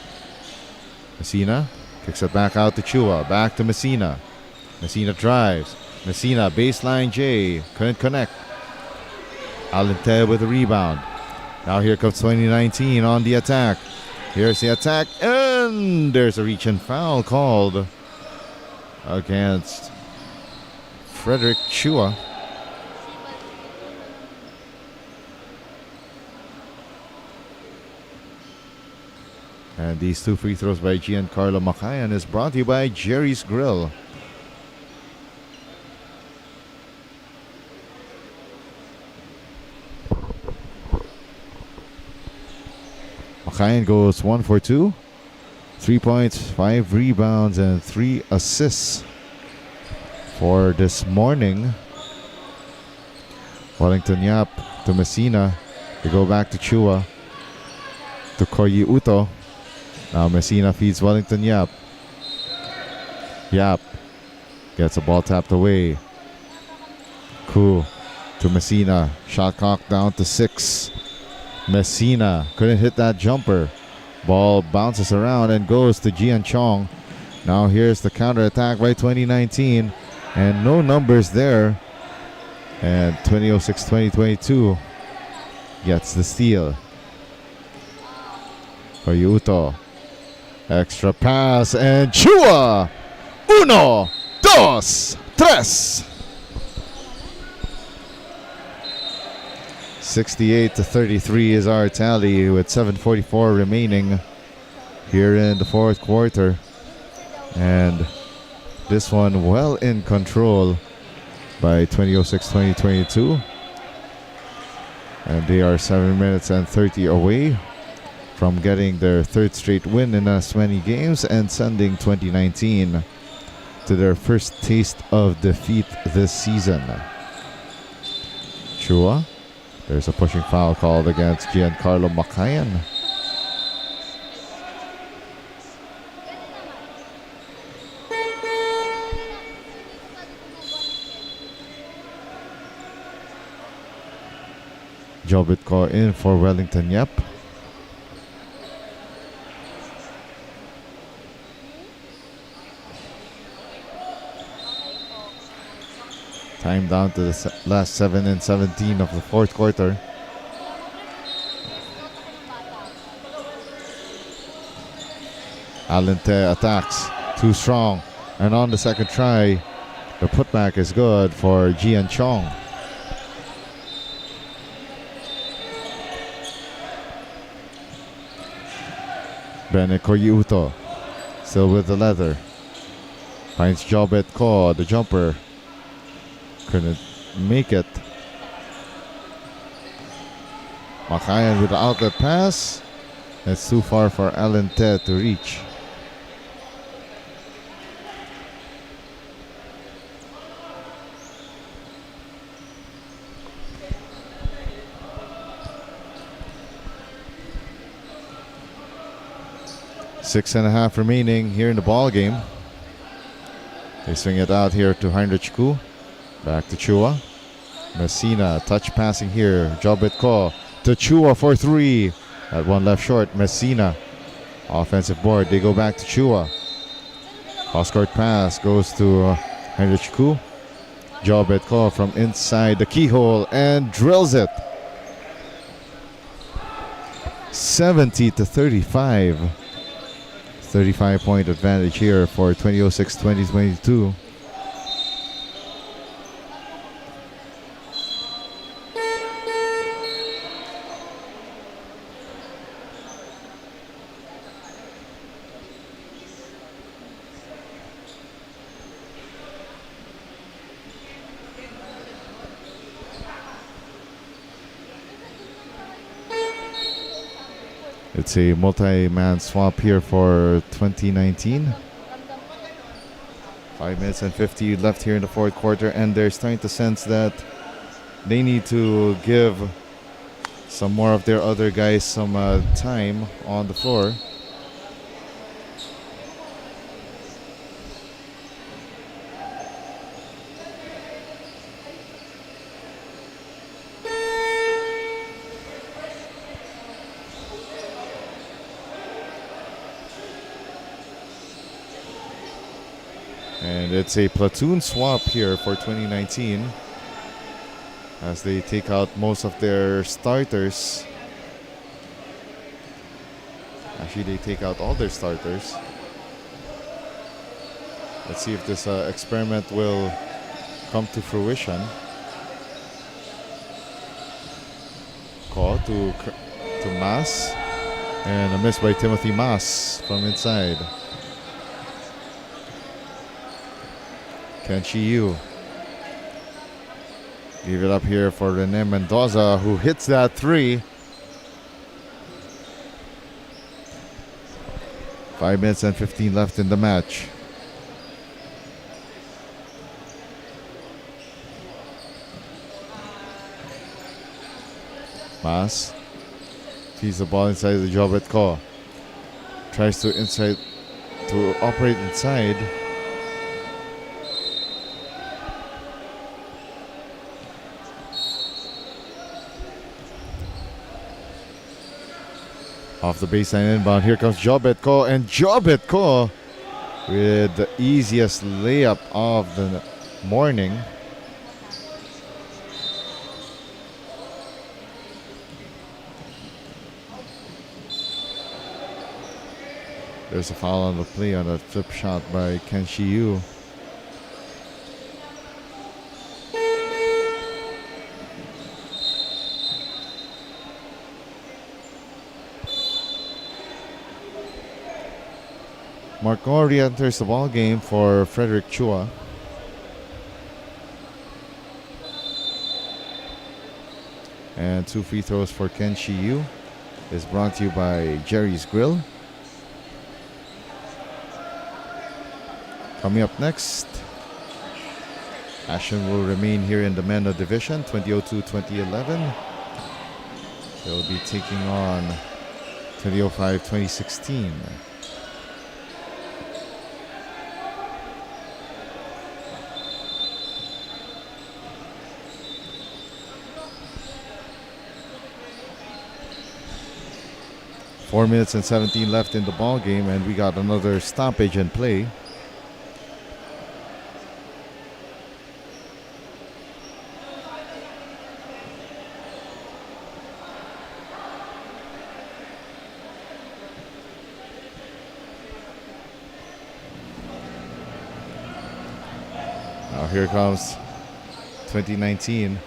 Messina kicks it back out to Chua. Back to Messina. Messina drives. Messina baseline J. Couldn't connect. Alente with the rebound. Now here comes 2019 on the attack. Here's the attack. And there's a reach and foul called against Frederick Chua. And these two free throws by Giancarlo Makayan is brought to you by Jerry's Grill. Makayan goes 1 for 2. 3 points, 5 rebounds, and 3 assists for this morning. Wellington Yap to Messina. They go back to Chua. To Koyi Uto. Now Messina feeds Wellington Yap. Yap gets a ball tapped away. Cool to Messina. Shot clock down to 6. Messina couldn't hit that jumper. Ball bounces around and goes to Gian Chong. Now here's the counterattack by 2019. And no numbers there. And 2006-2022 gets the steal. Koyuto. Extra pass and Chua! 1, 2, 3! 68-33 is our tally with 7:44 remaining here in the fourth quarter. And this one well in control by 2006-2022. And they are 7 minutes and 30 away from getting their third straight win in as many games and sending 2019 to their first taste of defeat this season. Chua. There's a pushing foul called against Giancarlo Makayan. Jobitko in for Wellington Yap. Time down to the last 7 and 17 of the fourth quarter. Alente attacks, too strong. And on the second try, the putback is good for Gian Chong. Bene Koyuto, still with the leather. Finds Jobet Ko, the jumper. Couldn't make it. Makayan with the outlet pass. It's too far for Alente to reach. Six and a half remaining here in the ball game. They swing it out here to Heinrich Koo. Back to Chua. Messina touch passing here. Jobit Ko to Chua for 3. That one left short. Messina. Offensive board. They go back to Chua. Cross-court pass goes to Heinrich Koo. Jobit Ko from inside the keyhole and drills it. 70-35. 35-point advantage here for 2006-2022. It's a multi-man swap here for 2019. 5 minutes and 50 left here in the fourth quarter, and they're starting to sense that they need to give some more of their other guys some time on the floor. And it's a platoon swap here for 2019 as they take out most of their starters. Actually, they take out all their starters. Let's see if this experiment will come to fruition. Call to Mas. And a miss by Timothy Mas from inside. Kenshi Yu. Leave it up here for Rene Mendoza, who hits that three. 5 minutes and 15 left in the match. Mas feeds the ball inside the Jobet Ko. Tries to operate inside. Off the baseline inbound. Here comes Jobet Ko, and Jobet Ko with the easiest layup of the morning. There's a foul on the play on a flip shot by Kenshi Yu. Marco re-enters the ball game for Frederick Chua. And 2 free throws for Kenshi Yu is brought to you by Jerry's Grill. Coming up next, Ashton will remain here in the Mena division, 2002-2011. They'll be taking on 2005-2016. Four minutes and 17 left in the ball game, and we got another stoppage in play. Now here comes 2019.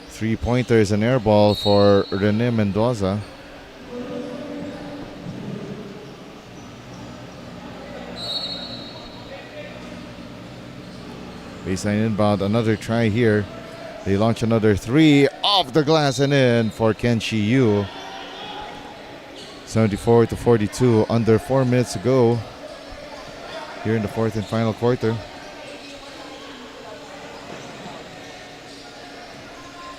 3-pointers and air ball for Rene Mendoza. Baseline inbound, another try here. They launch another three off the glass and in for Kenshi Yu. 74-42, under 4 minutes to go here in the fourth and final quarter.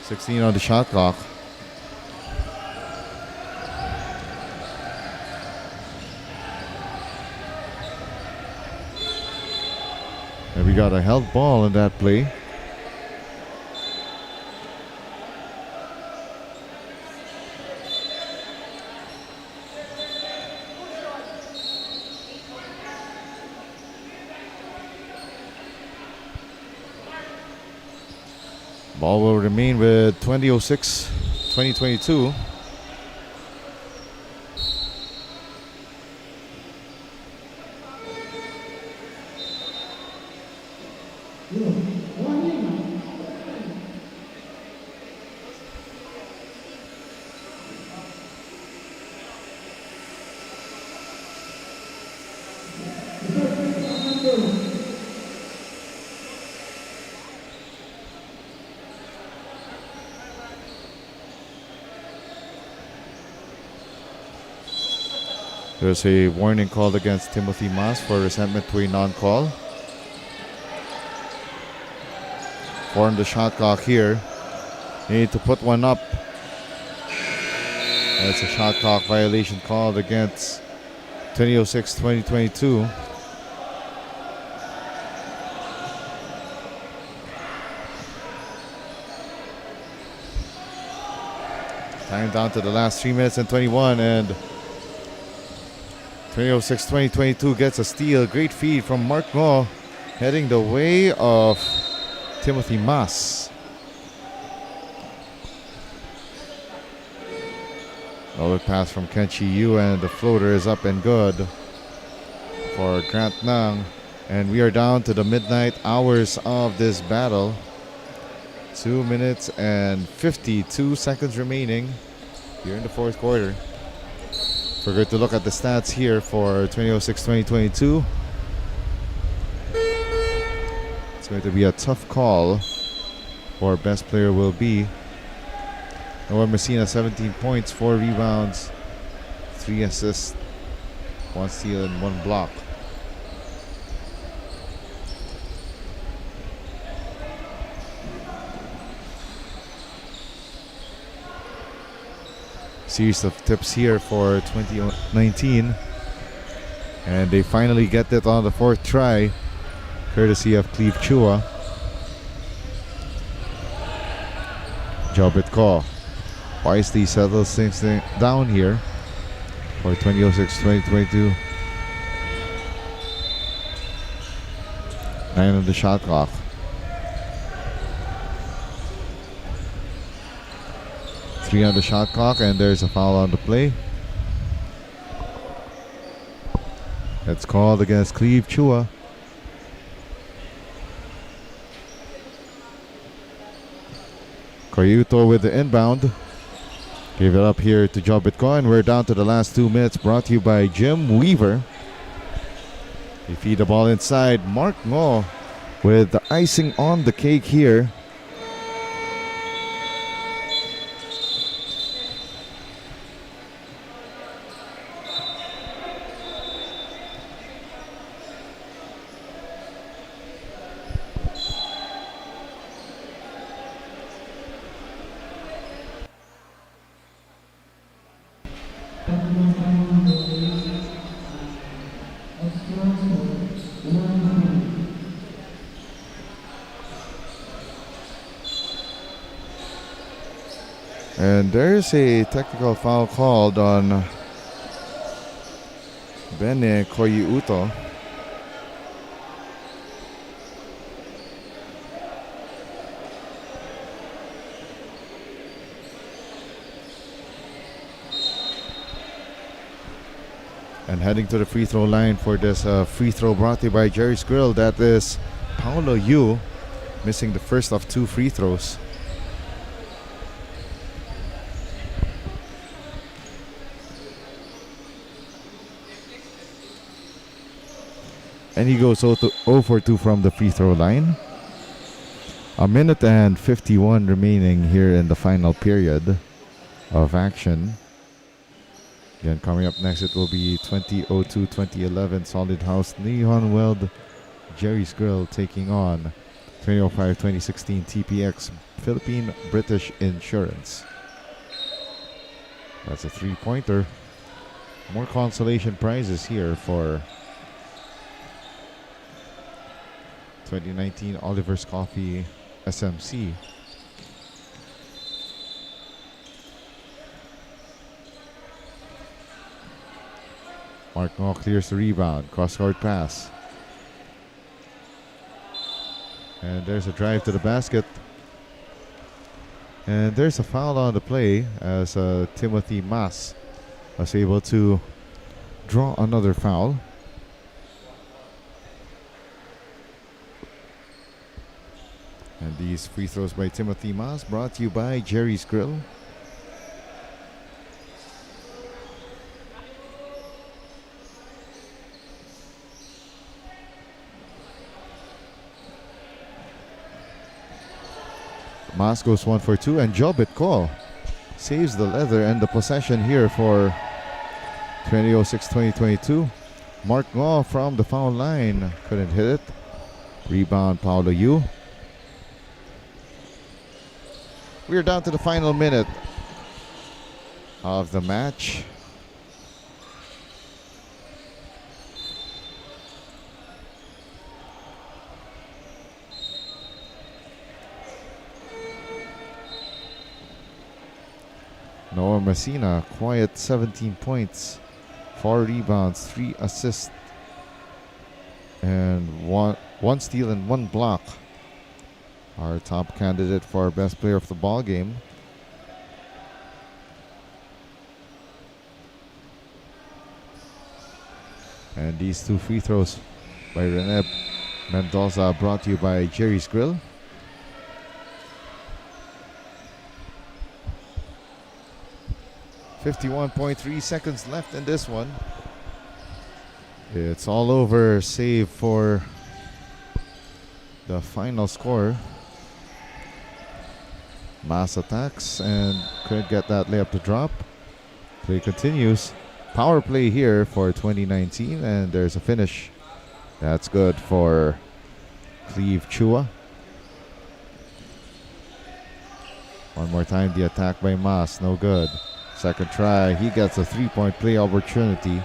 16 on the shot clock. And we got a held ball in that play. Ball will remain with 20:06-2022. There's a warning called against Timothy Mas for resentment to a non-call. 4 on the shot clock here. They need to put one up. That's a shot clock violation called against 20:06-2022. Time down to the last 3 minutes and 21, and 20:06-2022 gets a steal. Great feed from Mark Ngo, heading the way of Timothy Mas. Another pass from Kenshi Yu, and the floater is up and good for Grant Nang. And we are down to the midnight hours of this battle. 2 minutes and 52 seconds remaining here in the fourth quarter. We're going to look at the stats here for 2006-2022. It's going to be a tough call for best player will be Noah Messina, 17 points, 4 rebounds, 3 assists, 1 steal, and 1 block. Series of tips here for 2019. And they finally get it on the fourth try, courtesy of Cleve Chua. Jobit Ko wisely settles things down here for 2006-2022. 9 on the shot clock. Three on the shot clock, and there's a foul on the play. It's called against Cleve Chua. Koyuto with the inbound. Gave it up here to Jobit Ko, and we're down to the last 2 minutes, brought to you by Jim Weaver. They feed the ball inside. Mark Ngo with the icing on the cake here. And there's a technical foul called on Bene Koyuto. And heading to the free throw line for this free throw brought to you by Jerry's Grill. That is Paolo Yu, missing the first of 2 free throws. And he goes 0 for 2 from the free throw line. A minute and 51 remaining here in the final period of action. Again, coming up next, it will be 2002-2011 Solid House Neon Weld Jerry's Grill taking on 2005-2016 TPX Philippine British Insurance. That's a 3-pointer. More consolation prizes here for 2019 Oliver's Coffee SMC. Mark Ngo clears the rebound. Cross-court pass. And there's a drive to the basket. And there's a foul on the play as Timothy Mas was able to draw another foul. And these free throws by Timothy Mas brought to you by Jerry's Grill. Mas goes 1 for 2, and Jobit Ko saves the leather and the possession here for 2006-2022. Mark Ngo from the foul line couldn't hit it. Rebound Paolo Yu. We're down to the final minute of the match. Noah Messina, quiet 17 points, 4 rebounds, 3 assists, and one steal and 1 block. Our top candidate for best player of the ball game. And these 2 free throws by Rene Mendoza, brought to you by Jerry's Grill. .3 seconds left in this one. It's all over, save for the final score. Mass attacks and couldn't get that layup to drop. Play continues. Power play here for 2019, and there's a finish. That's good for Cleve Chua. One more time, the attack by Mas, no good. Second try, he gets a three-point play opportunity.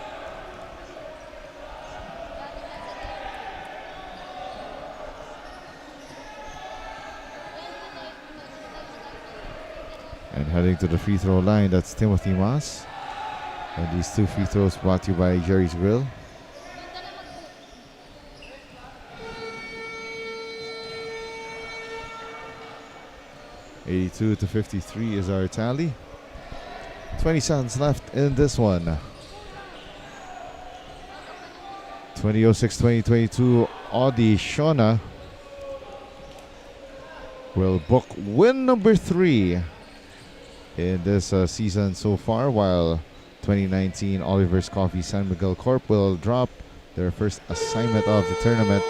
And heading to the free throw line, that's Timothy Mas. And these two free throws brought to you by Jerry's Grill. .52-53 is our tally. 20 seconds left in this one. 2006-2022 Audi Schöne will book win number 3 in this season so far, while 2019 Oliver's Coffee San Miguel Corp will drop their first assignment of the tournament.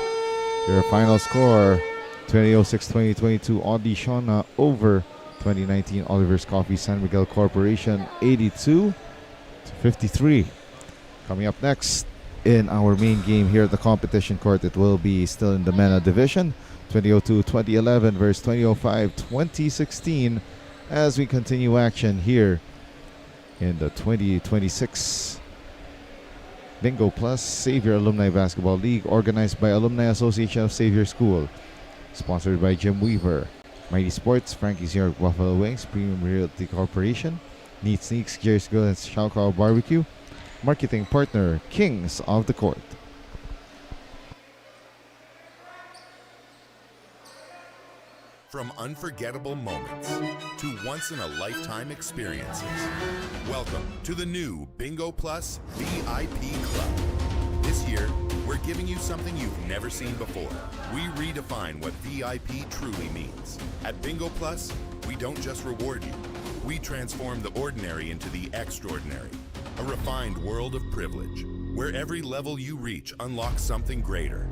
Their final score, 2006-2022 Audi Schöne over 2019 Oliver's Coffee San Miguel Corporation, 82-53. Coming up next in our main game here at the competition court, it will be still in the Mena division, 2002-2011 versus 2005-2016, as we continue action here in the 2026 Bingo Plus Xavier Alumni Basketball League, organized by Alumni Association of Xavier School, sponsored by Jim Weaver, Mighty Sports, Frankie's York Buffalo Wings, Premium Realty Corporation, Neat Sneaks, Jerry's Grill, and Shao Barbecue. Marketing partner, Kings of the Court. From unforgettable moments to once-in-a-lifetime experiences, welcome to the new Bingo Plus VIP Club. This year, we're giving you something you've never seen before. We redefine what VIP truly means. At Bingo Plus, we don't just reward you. We transform the ordinary into the extraordinary. A refined world of privilege, where every level you reach unlocks something greater.